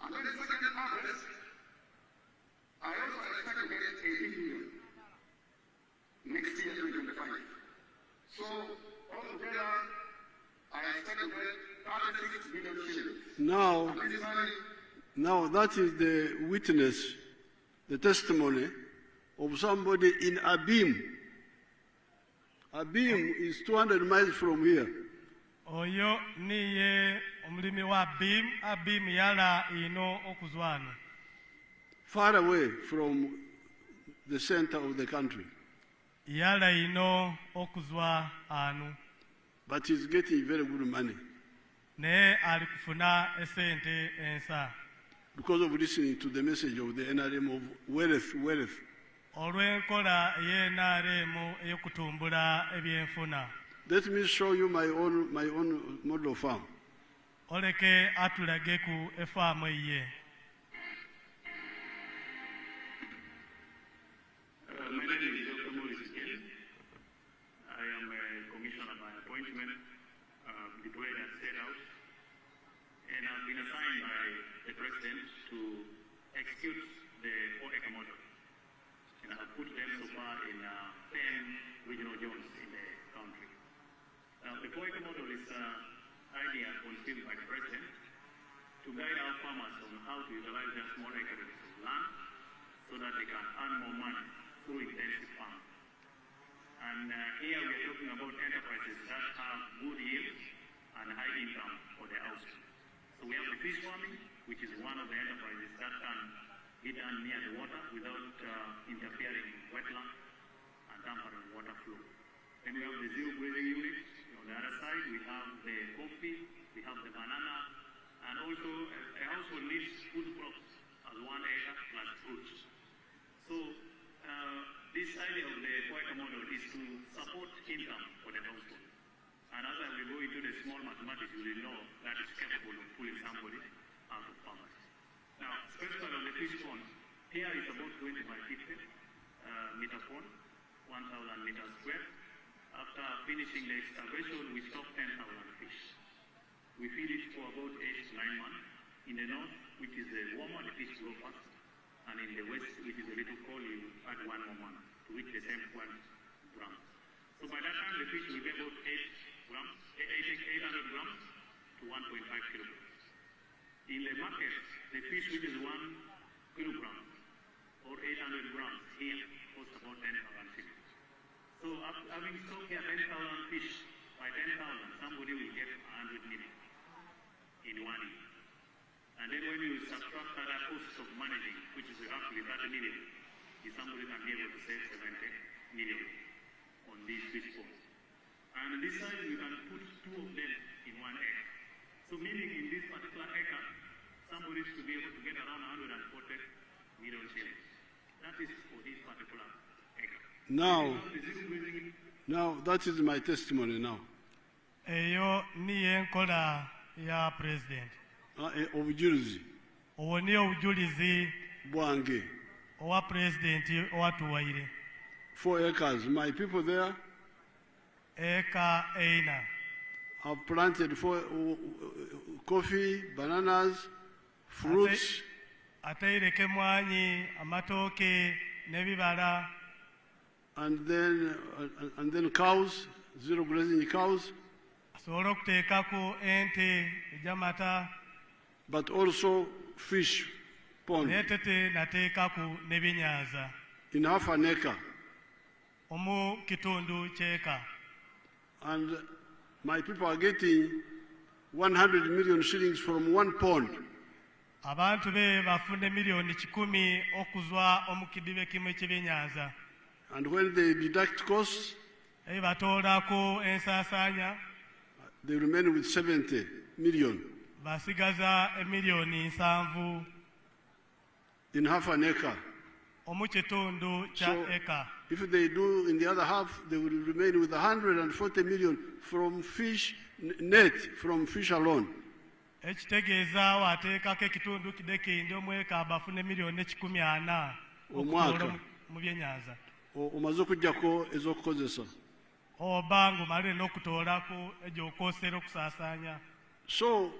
And then the second harvest, I also expect to get 18 million next year, 2025. So altogether, I expect to get 36 million shillings. Now that is the witness, the testimony of somebody in Abim. Abim is 200 miles from here. Oyo niye omulimi wa Abim yala ino okuzwano. Far away from the center of the country. Yala ino okuzwa anu. But he's getting very good money. Ne alikufuna esente ensa. Because of listening to the message of the NRM of wealth. Olwenkola y'NRM eyokutumbula ebyenfuna. Let me show you my own model farm. Oleke atulage ku efaamu ye. My name is Dr. Museveni. I am a commissioner by appointment, deployed at State House, and I've been assigned by the President to execute the 4-acre model. And I've put them so far in 10 regional zones in the country. The 4-acre model is an idea conceived by the President to guide our farmers on how to utilize their small acreage of land so that they can earn more money through intensive farming. And here we are talking about enterprises that have good yields and high income for their household. So we have the fish farming, which is one of the enterprises that can be done near the water without interfering with wetland and tampering water flow. Then we have the zero grazing unit. On the other side, we have the coffee, we have the banana, and also a household needs food crops as 1 acre plus fruits. So this idea of the 4-acre model is to support income for the household. And as I will go into the small mathematics, you will know that it's capable of pulling somebody out of poverty. Now, specifically on the fish pond, here is about 20 by 50 meter pond, 1,000 meters square. After finishing the excavation, we stock 10,000 fish. We feed it for about 8 to 9 months. In the north, which is warmer, the fish grow fast. And in the west, which is a little cold, you add 1 more month to reach the same 1 gram. So by that time, the fish will be about 800 grams to 1.5 kilograms. In the market, the fish which is 1 kilogram or 800 grams here costs about 10,000 shillings. So having stocked here 10,000 fish by 10,000, somebody will get 100 million in 1 year. And then when you subtract other costs of managing, which is roughly 30 million, somebody can be able to save 70 million on these fish ponds. And on this side, we can put 2 of them in 1 acre. So meaning in this particular acre, somebody should be able to get around 140 million shillings. That is for this particular acre. Now that is my testimony now. Eyo niye nkola ya President. Obujulizi. Owo niyo obujulizi bwange owa President owatuwaire. 4 acres. My people there. Eka eina. Have planted for coffee, bananas, fruits. Ataireke mwanyi, amatoke, nebibala. And then cows, zero grazing cows. Asobola okuteekako ente ejamata. But also fish pond. Netete nateekako nebinyaza. In half an acre. Omu kitundu kyeka. And my people are getting 100 million shillings from one pond. Abantu be bafune million 10 okuzwa omu kidibe kimwe ky'ebyennyanja. And when they deduct costs, batoolako ensaasaanya, they remain with 70 million. Basigaza emiliyoni 7 in half an acre. Omu kitundu kya eka. If they do in the other half, they will remain with 140 million from fish net, from fish alone. Ekitegeeza wateekako ekitundu kidekindi omweka bafune miliyoni 140 omwaka mu byennyanja. Omaze okuggyako ez'okukozesa. Oba ng'omale n'okutoolako egy'okoosera okusaasaanya. So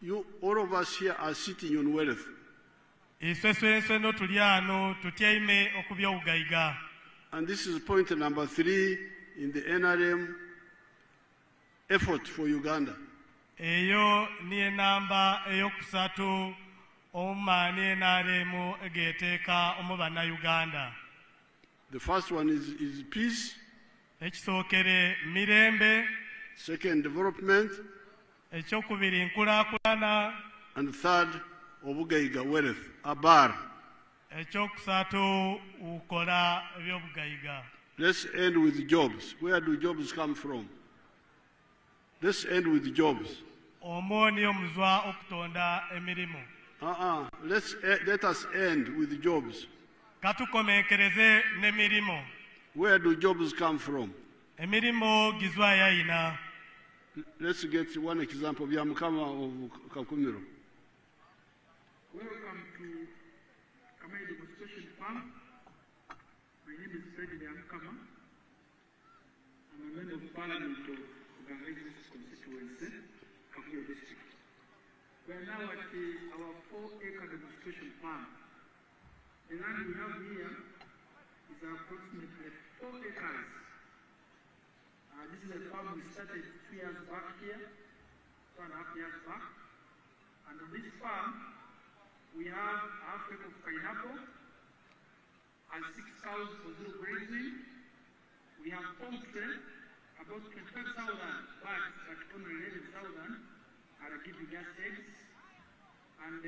you, all of us here are sitting on wealth. Isweswensweno tuli ano tutyaime okubya obugayiga. And this is point number 3 in the NRM effort for Uganda. Eyo niye namba eyokusatu omumaani NRM egeteeka omu bannayuganda. The first one is peace. Ekisookere mirembe. Second, development. Ekyokubiri nkulaakulana. And third, obugayiga, wealth, abar. Ekyokusatu ukola ebyobugayiga. Let's end with jobs. Where do jobs come from? Let's end with jobs. Omwoni omuzwa okutonda emirimu. Let us end with jobs. Katukomenkereze n'emirimu. Where do jobs come from? Emirimu gizwa yayina. Let's get one example. Bya Mukama of Kakumiro. Welcome to Kamai Demonstration Farm. My name is Fred Mukama. I'm a member of Parliament of Uganda constituency, Kakumiro district. We are now at our 4-acre demonstration farm. The land we have here is approximately 4 acres. This is a farm we started 2 years back here, 2.5 years back. And on this farm, we have half acre of pineapple and 6 cows for zero grazing. We have poultry, about 25,000 birds, but only 11,000 are giving us eggs. And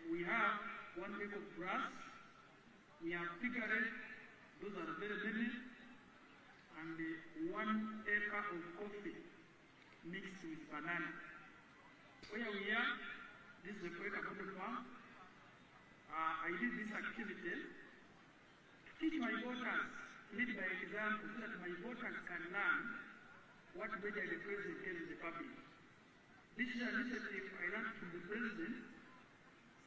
we have 1 acre of grass. We have piggery, those are very many. And 1 acre of coffee mixed with banana. Where we are, this is a quick about the farm. I did this activity to teach my daughters, lead by example, so that my daughters can learn what measure the president tells the public. This is an initiative I learned from the president.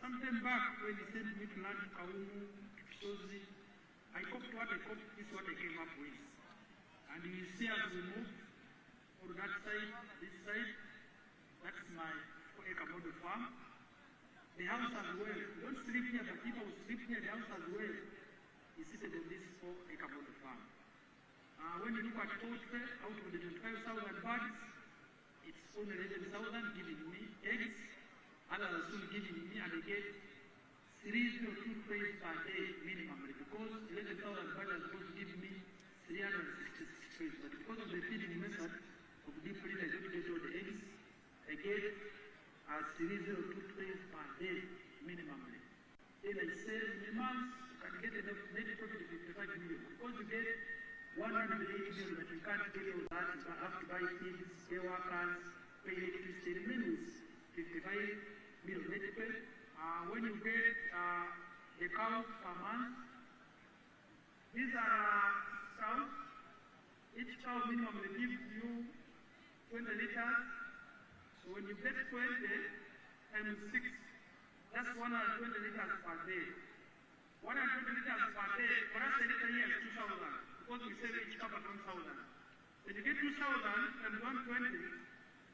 Sometime back when he sent me to learn Kaumu, Kisozi, I copied what I copied, this is what I came up with. And you see as we move on that side, this side, that's my 4-acre model farm. The house as well. You don't sleep here, but people will sleep here. The house as well is seated on this 4-acre model farm. When you look at poultry, out of the 25,000 birds, it's only 11,000 giving me eggs. Others are still giving me, and they get 3 or 2 trays per day minimally, because 11,000 birds are supposed to give me 366 trays. But because of the feeding method of deep feeding, I don't get all the eggs. I get 3 or 2 trays per day minimally. Then I say in a month you can get enough net profit of 55 million. Because you get 180 million, but you can't get all that. You have to buy feeds, pay workers, pay electricity. It means 55 million net profit. When you get the cows per month, these are cows. Each cow minimum gives you 20 liters. So when you get 20 times 6, that's 120 liters per day. 120 liters per day, for us a liter here is 2,000, because we sell each cup at 1,000. When you get 2,000 times 120,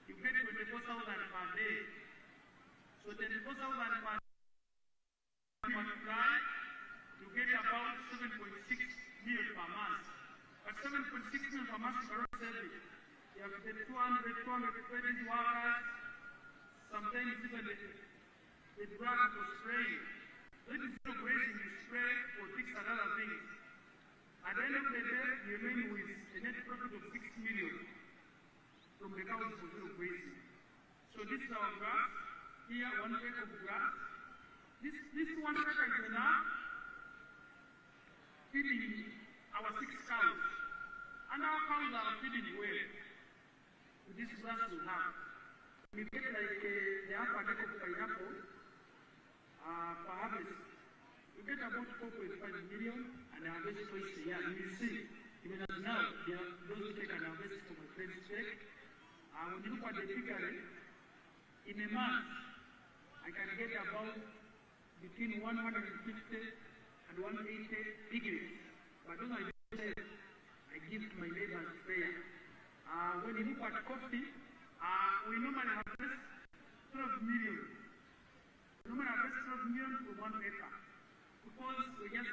you get 24,000 per day. So 24,000 per day. multiply, you get about 7.6 million per month. But 7.6 million per month cannot save it. You have to get 220 workers, sometimes even the drug for spraying. When you zero grazing, you spray for ticks and other things. At the end of the day, you remain with a net profit of 6 million from the cows for zero grazing. So this is our grass. Here, 1 acre of grass. This 1 acre is enough feeding our 6 cows. And our cows are feeding well with this grass we have. We get like the upper deck of pineapple per harvest. We get about 4.5 million and harvest twice a year. You will see, even as now, they are those who take an harvest for my friend's sake. When you look at the figure, in a month, I can get about between 150 and 180 piglets. But those are the I give to my neighbors prayer. When you look at coffee, we normally harvest 12 million. We normally harvest 12 million for 1 acre. Because we're just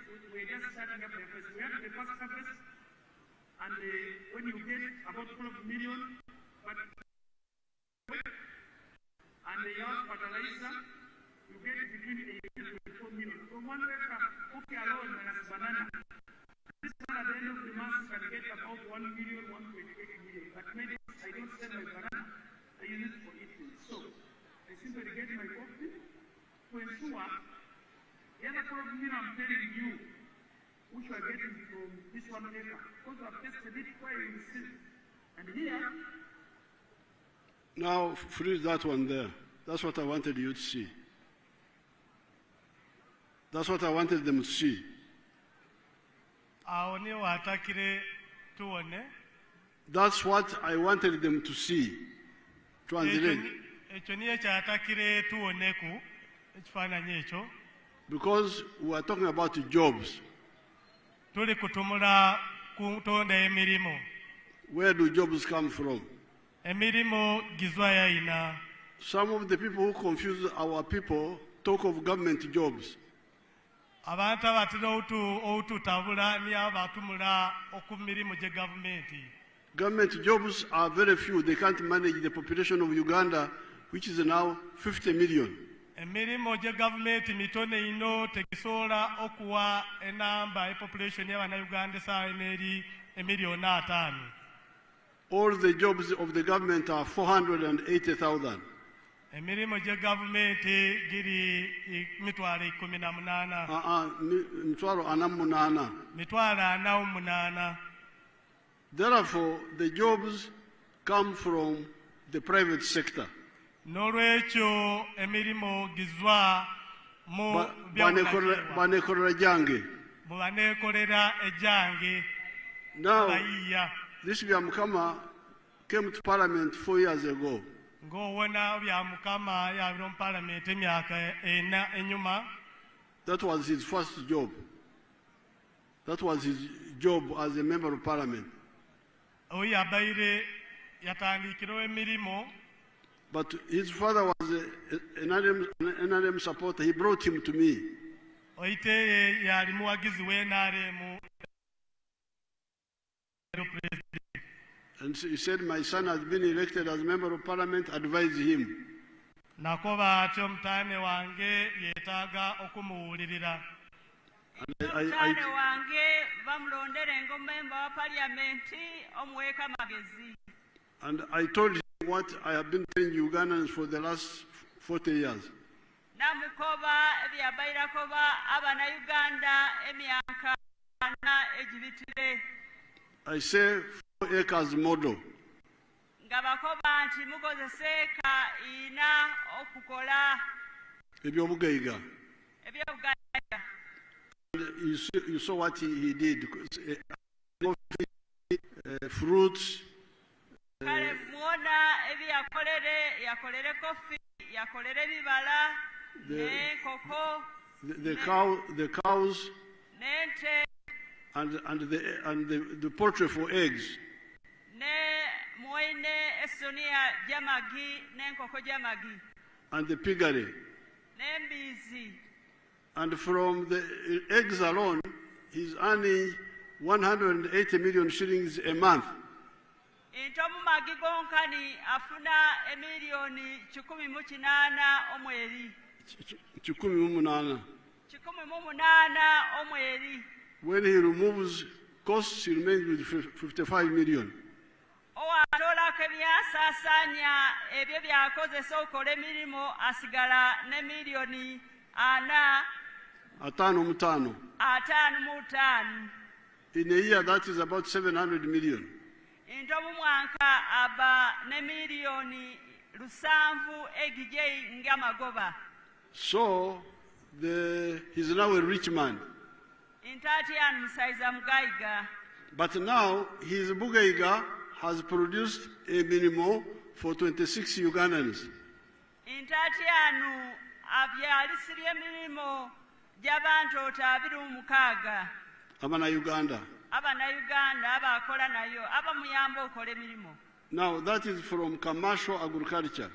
starting up the harvest. We have the first harvest, and when you get about 12 million, but and you have fertilizer, you get between 18 and 24 million. From 1 acre, coffee alone minus banana. This one at the end of the month can get about 1 million, 1.8 million. But maybe I don't sell my banana, I use it for eating. So I simply get my coffee to ensure the other 12 million I'm telling you, which you are getting from this 1 acre, because I've tested it where you see. And here, now freeze that one there. That's what I wanted you to see. That's what I wanted them to see. That's what I wanted them to see. Translate. Because we are talking about jobs. Where do jobs come from? Some of the people who confuse our people talk of government jobs. Government jobs are very few. They can't manage the population of Uganda, which is now 50 million. All the jobs of the government are 480,000. Therefore, the jobs come from the private sector. Now, this Byamukama came to Parliament 4 years ago. That was his first job. That was his job as a member of Parliament. But his father was an NRM supporter. He brought him to me. And he said, my son has been elected as a member of Parliament, advise him. And I told him what I have been telling Ugandans for the last 40 years. I say 4 acres model. You saw what he did. Fruits. The cows and the poultry for eggs. And the piggery. And from the eggs alone, he's earning 180 million shillings a month. Intomu magi gonkani afuna emilioni 18 omweri. 18 omweri. When he removes costs, he remains with 55 million. Owatolako ebyasasanya ebyo byakozesa okola emirimu asigala ne milioni 55. In a year, that is about 700 million. Intomu mwanka aba ne milioni 7 egije ngamagoba. So he's now a rich man. Intatian musaiza mugaiga. But now his Bugaiga has produced a minimum for 26 Ugandans. Intatianu abyalisirye milimo jabantu 26. Abana Uganda. Abakola nayo abamuyamba okola emirimu. Now that is from commercial agriculture.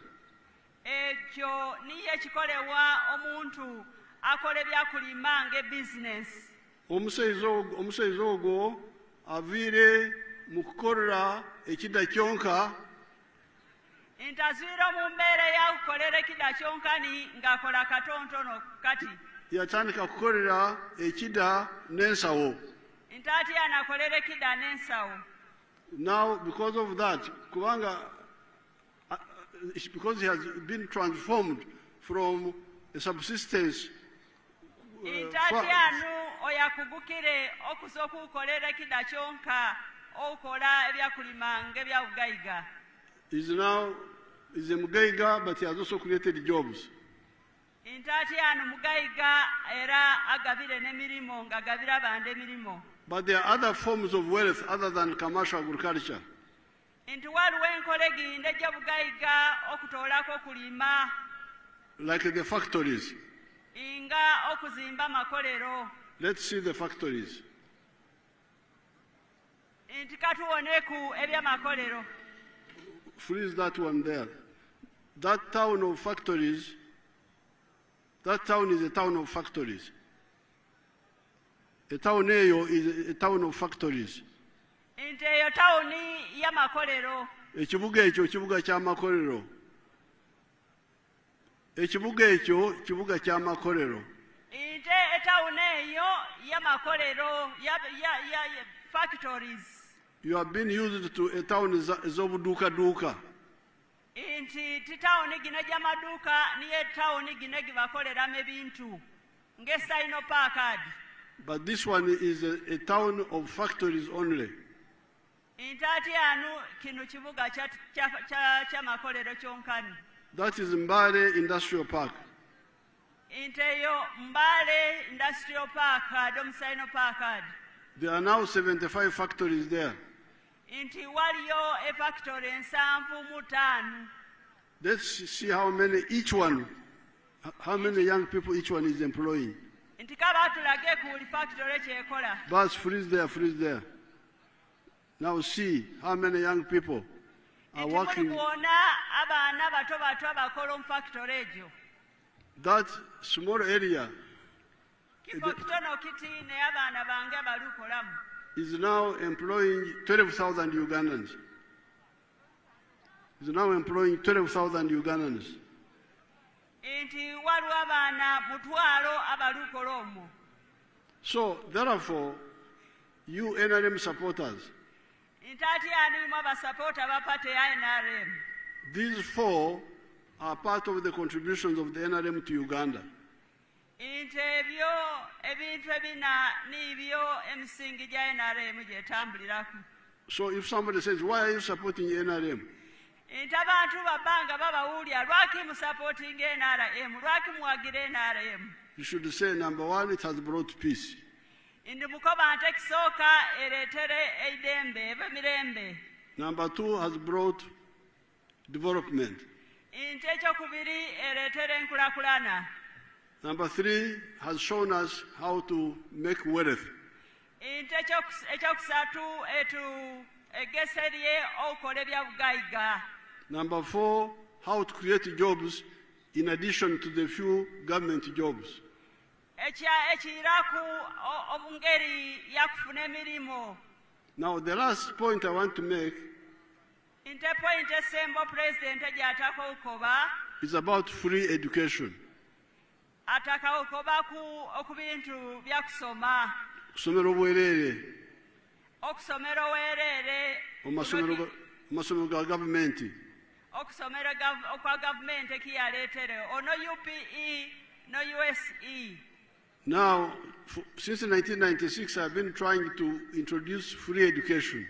Ekyo niye ekikolewa omuntu akola ebyakulima ng'ebusiness. Omusaiza ogwo aviire mu kukolera ekidda kyonka. Intazwira mu mbeera y'akukolera ekidda kyonkani ng'akola katontono kati. Yatandika kukolera ekidda n'ensawo. Intati anakolera ekidda n'ensawo. Now because of that, because he has been transformed from a subsistence Intati anu oyakugukire okuza okukolera ekidda kyonka okola ebyakulima ng'ebyabugaiga. He's a Mugaiga, but he has also created jobs. Intati anu mugaiga era agabire n'emirimu ng'agabira bande emirimu. But there are other forms of wealth other than commercial agriculture. Inti waliwo enkola egindi ejja bugaiga okutoolako okulima. Like the factories. Inga okuzimba makolero. Let's see the factories. Inti katuwoneku ebyamakolero. Freeze that one there. That town of factories, that town is a town of factories. A town is a town of factories. Inti eyo tawuni y'amakolero. Ekibuga ekyo kibuga ky'amakolero. Ekibuga ekyo kibuga ky'amakolero. Inti etawuni eyo y'amakolero ya factories. You have been used to a town ez'obuduukaduuka. Inti titawuni gino gy'amaduuka niyo tawuni gino gibakoleramu ebintu ng'Esino Packard. But this one is a town of factories only. Intati anu kino kibuga ky'amakolero kyonkani. That is Mbale Industrial Park. Inteyo Mbale Industrial Park, Sino Packard. There are now 75 factories there. Inti waliyo e factory 75. Let's see how many young people each one is employing. Inti kaba tulage ku factory kyekola. Bus, freeze there. Now see how many young people are working. That small area is now employing 12,000 Ugandans. Is now employing 12,000 Ugandans. So, therefore, you NRM supporters, these 4 are part of the contributions of the NRM to Uganda. So if somebody says, why are you supporting NRM? You should say, number 1, it has brought peace. Number 2, has brought development. Number 3, has shown us how to make wealth. Number 4, how to create jobs in addition to the few government jobs. Now, the last point I want to make is about free education. Okusomera obwerere omasomero ga gavumenti. No UPE, no USE. Now, since 1996, I've been trying to introduce free education.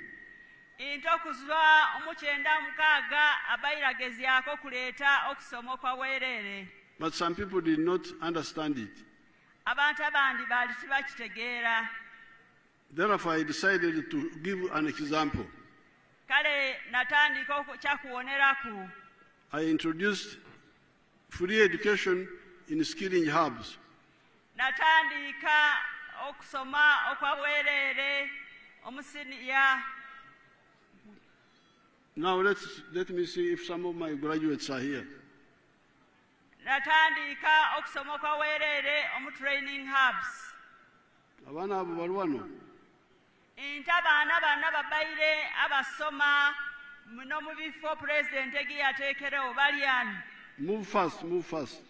But some people did not understand it. Therefore, I decided to give an example. I introduced free education in skilling hubs. Now let me see if some of my graduates are here. Training hubs. Abana abo bali wano. Move fast, move fast.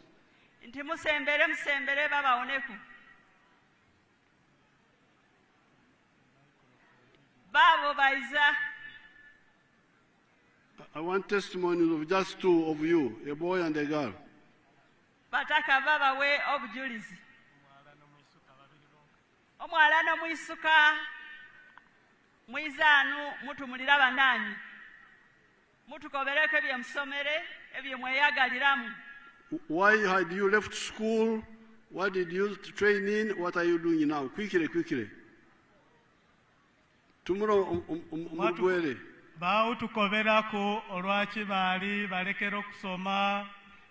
I want testimonies of just two of you, a boy and a girl. Why had you left school? What did you train in? What are you doing now? Quickly, quickly. Tomorrow, baawutukoberako olwaki baali balekera okusoma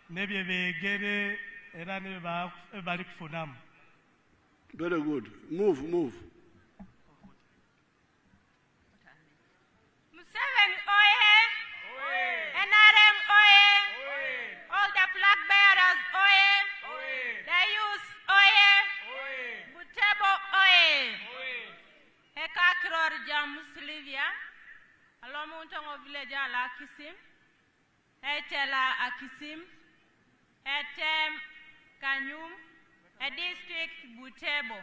nebye beegere era ne bali kufunamu. Very good. Move, move. Museveni oye! NRM oye! All the flag bearers oye! The youth oye! Butebo oye! Hekakiror jam Muslivia. Alomuntongo village ala Kisim. Etela Akisim. Etem Kanyum. A district Butebo.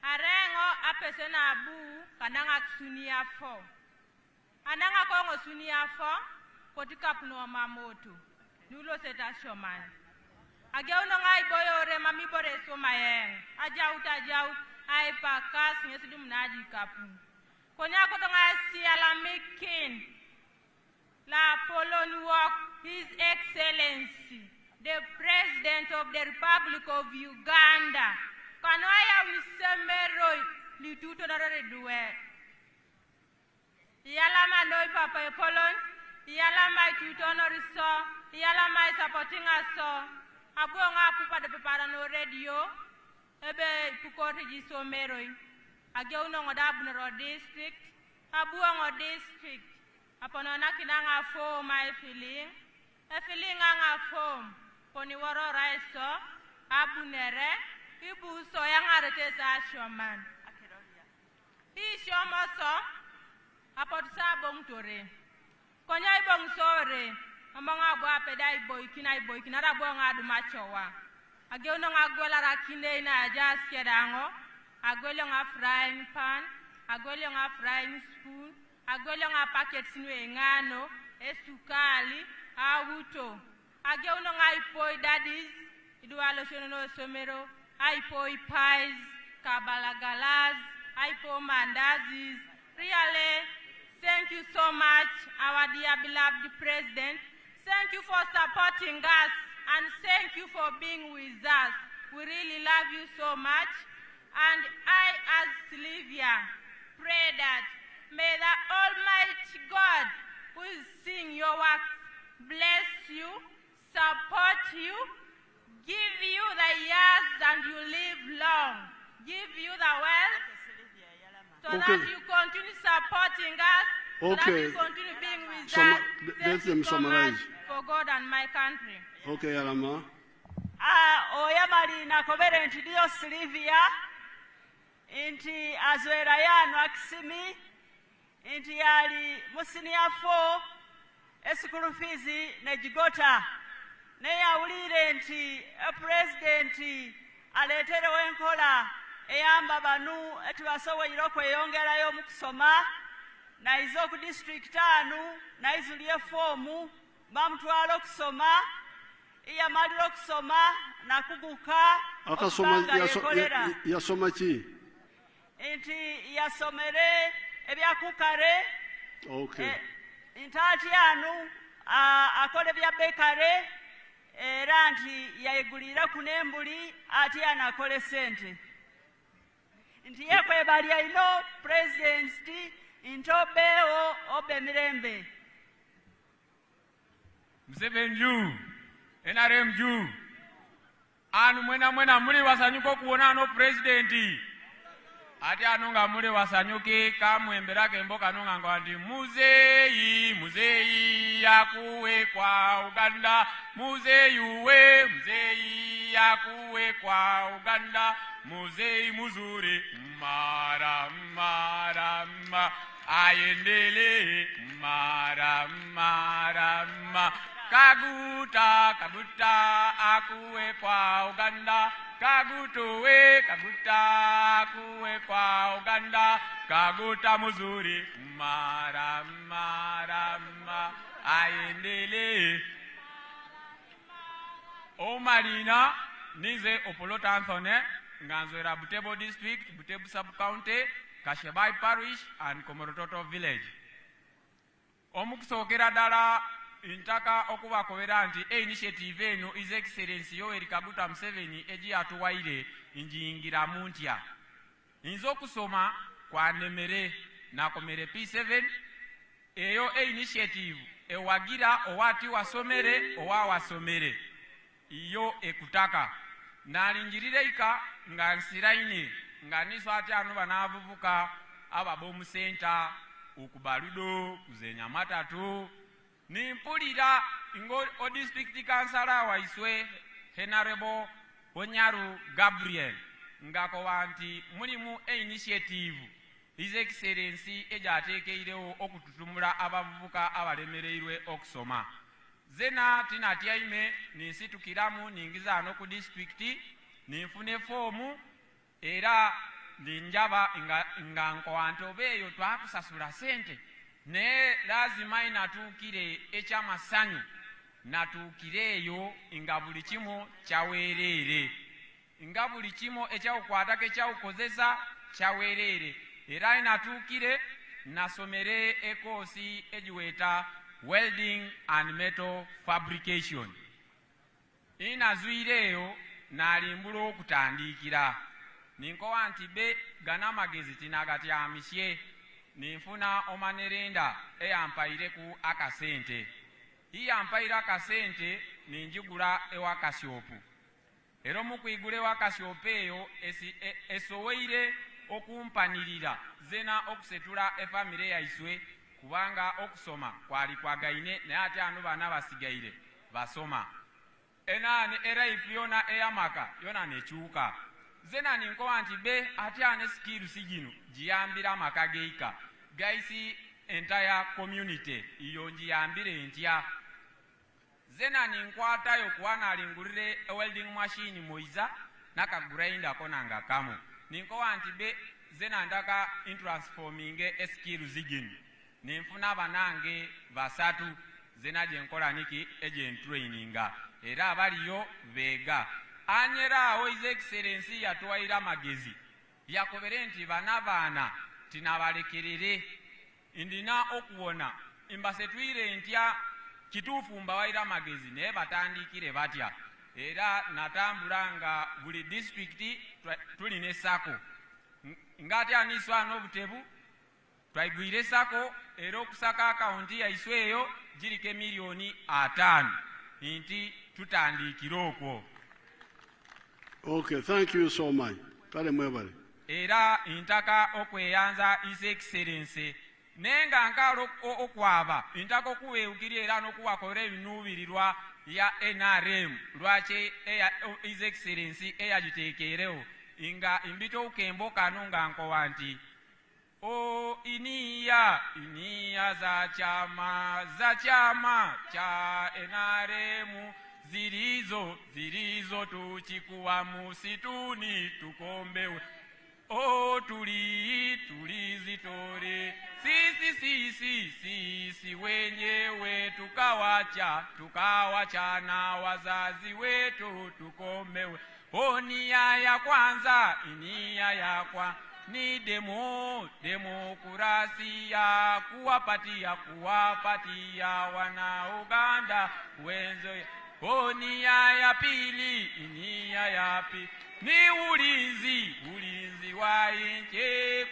Arengo apesena abu kananga sunia fo. Ananga kongo sunia fo kotika puno mamoto. Nulo seta shoman. Ageuno ngai boyore mami bore somayeng. Ajaut ai pakas ngesidum naji kapu. Konya kotonga siala making la Polon walk His Excellency the President of the Republic of Uganda. Kanoya wisemero lituto narore duwe. Yala manoi papa Polon. Yala mai tutono riso. Yala mai supporting aso. Abuonga pupa de pepara no radio. Ebe pukote jiso meroi. Ageuno ngodabunero district. Abuongo district. Aponona kinanga fo my feeling. A feeling anga form. Poni waro raiso. Abunere. Ibu so yang arete sa shoman. Hi shomo so. Apot sa bong tore. Konya ibong sore. Amanga bwa peda iboy kinara bwa adu machowa. Ageuno ngagwela rakinde ina ajas kedango. Agwelo nga frying pan. Agwelo nga frying spoon. Agwelo nga packet sinwe ngano. Esukali. Awuto. Ageuno nga ipoi daddies. Idualo shono somero. Aipoi pies. Kabalagalas. Aipo mandazis. Really, thank you so much, our dear beloved President. Thank you for supporting us and thank you for being with us. We really love you so much. And I, as Sylvia, pray that may the Almighty God who is seeing your work bless you, support you, give you the years and you live long, give you the wealth, so that you continue supporting us, so that you continue being with us. Thank you so much for God and my country. Okay, Alama. oyamalina kobere nti dio Silvia inti azwera yano akisimi inti yali musinia 4 esukulu fees nejigota naye awulire nti president aleeterewo enkola eyamba banu etubasoboyire okweyongerayo mu kusoma naize oku district 5 naizulye fomu bamutwala okusoma iyamalira okusoma nakuguka yasoma ki nti yasomere ebyakukare nti ati anu akole bya bekare era nti yayegulira kunembuli ati anakole sente nti yekwebalya ino president ntobeewo obe mirembe Museveni juu NRM juu anu mwena muli wasanyuka okuwona ano presidenti ati ano nga muli wasanyuke kamwemberake mboka nonga nga ndi muzeyi yakuwe kwa Uganda muzeyi yakuwe kwa Uganda muzeyi muzuri mara ayendele mara kaguta akuwe kwa Uganda kaguta akuwe kwa Uganda kaguta muzuri mara ayendele omalina nize opolota Anthony nganzwera Butebo district Butebo sub county Kashebai parish and Komorototo village omukusokera dala intaka okubakobera nti initiative eno His Excellency Yoweri Kaguta Museveni eji atuwaire injingira muntya inzo kusoma kwa nemere nakomere P7 eyo initiative ewagira owati wasomere wasomere iyo ekutaka nalinjirire ika nga nsiraine nga niso ati anu banavuvuka ababomu center ukubaludo kuzenya matatu nimpulira ingo o district councilor waiswe Honorable Onyaru Gabriel ngako wanti mulimu initiative His Excellency ejatekeirewo okututumula abavubuka abalemereirwe okusoma zena tinatyaime ninsitukiramu ningiza ano ku district ninfune fomu era ninjaba nga nkwanto beyo twakusasula sente ne lazima inatukire ekyamasanyu natukireyo nga buli kimu kyawerere nga buli kimu ekyawukwatako ekyawukozesa kyawerere era inatukire nasomere ekosi ejiweta welding and metal fabrication inazwireyo nalimbula okutandikira ninkowa nti be gana magezi tinagatyamisye ninfuna omanerenda eyampaire ku akasente iyampaire akasente ninjigula ewa kasyopu era mukwigula ewa kasyopu eyo esoweire okumpanirira zena okusetula efamire yaiswe kubanga okusoma kwali kwagaine naye ate anu bana basigaire basoma enani era ifyona eyamaka yona nekyuka zena ninkowa nti be ate ane skill sigino giyambira amaka geika gaisi entire community iyo njiyambire ntya zena ninkwatayo kuwana alingulire welding machine moiza nakagrinder konanga kamo ninkowa nti be zena ndaka intransforming skill zigino ninfuna banange basatu zena jenkola niki agent traininga era abaliyo bega anyerawo His Excellency yatwaira magezi yakobere nti bana tinabalekerere indina okuwona imbasetwire ntya kituufu mbawaira magezi naye batandikire batya era natambula nga buli district tuline sako ngati aniswa n'Obutebu twagwire sako era okusaka akaunti yaiswe eyo girike milioni 5 nti tutandikire okwo. Okay, thank you so much. Kale mwebale. Era intaka okweyanza His Excellency nenga nkalo okwaba intaka okuweukirira era n'okuwakora ebinubirirwa ya NRM lwaki His Excellency eyagiteekerewo nga imbito ukembo kano nga nkowa nti iniya za chama cha NRM zilizo tukikuwa musituni tukombewe tulizitore sisi wenyewe tukawacha na wazazi wetu tukomewe. Nia ya kwanza nia yakwa ni demokrasia kuwapatia wana Uganda wenzo. Nia ya pili nia yapi ni ulinzi wa nchi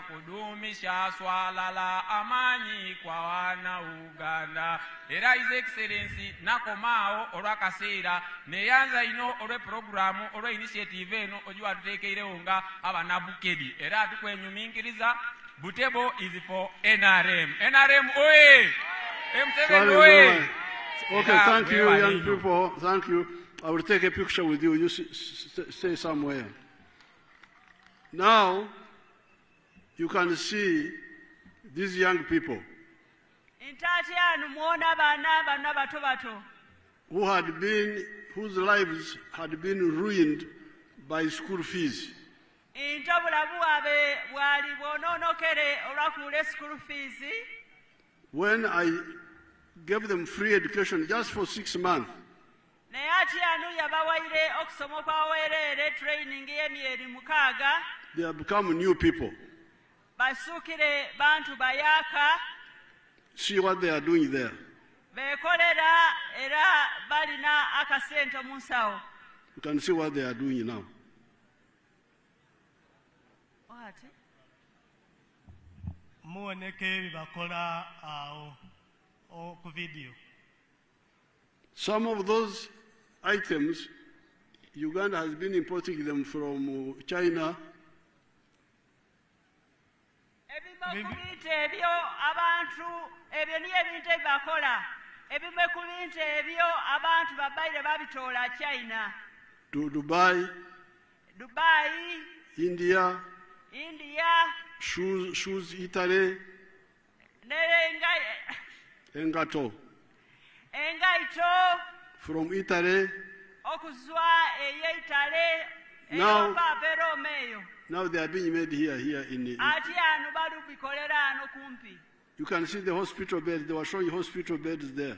kudumisha swala la amani kwa wana Uganda. Era His Excellency nakomao olwakaseera neyanza ino olwe programu olwe initiative eno ojuwa tuteekeirewo nga abanabukedi era tukwenyumingiriza. Butebo is for NRM. NRM oye! M7 oye! Okay, thank you, young people. Thank you. I will take a picture with you. You stay somewhere. Now, you can see these young people whose lives had been ruined by school fees. When I gave them free education just for 6 months, they have become new people. See what they are doing there. You can see what they are doing now. Some of those items, Uganda has been importing them from China. To Dubai, India, shoes Italy, Engato. From Italy. Now they are being made here in you can see the hospital beds. They were showing hospital beds there.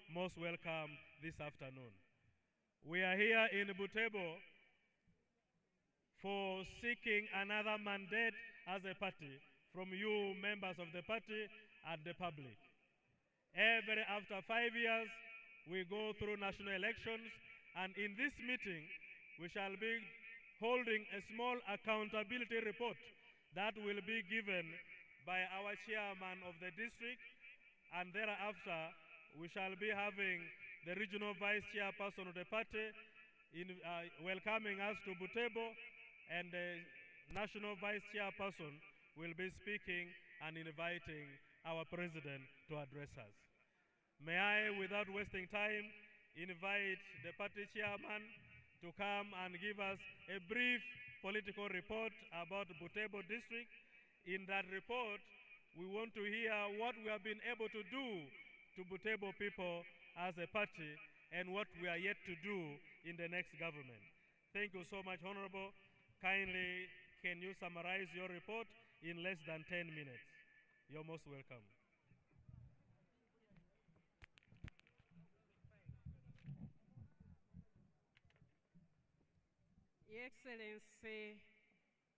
Most welcome this afternoon. We are here in Butebo for seeking another mandate as a party from you members of the party and the public. After 5 years, we go through national elections, and in this meeting, we shall be holding a small accountability report that will be given by our chairman of the district, and thereafter, we shall be having the regional vice chairperson of the party welcoming us to Butebo, and the national vice chairperson will be speaking and inviting our president to address us. May I, without wasting time, invite the party chairman to come and give us a brief political report about Butebo district. In that report, we want to hear what we have been able to do to Butebo people as a party and what we are yet to do in the next government. Thank you so much, Honorable. Kindly, can you summarize your report in less than 10 minutes? You're most welcome. Your Excellency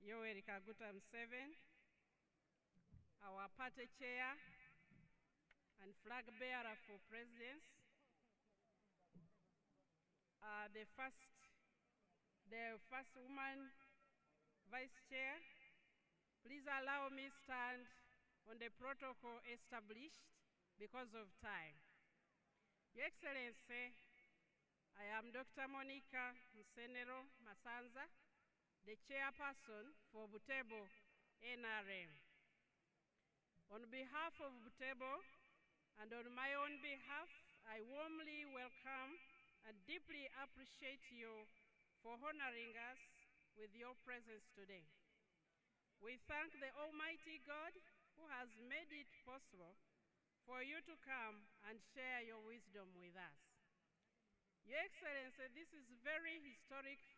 Yoweri Kaguta Museveni, our party chair and flag bearer for presidents, the first woman vice chair. Please allow me stand on the protocol established because of time. Your Excellency, I am Dr. Monica Musenero Masanza, the chairperson for Butebo NRM. On behalf of Butebo and on my own behalf, I warmly welcome and deeply appreciate you for honoring us with your presence today. We thank the Almighty God who has made it possible for you to come and share your wisdom with us. Your Excellency, this is very historic for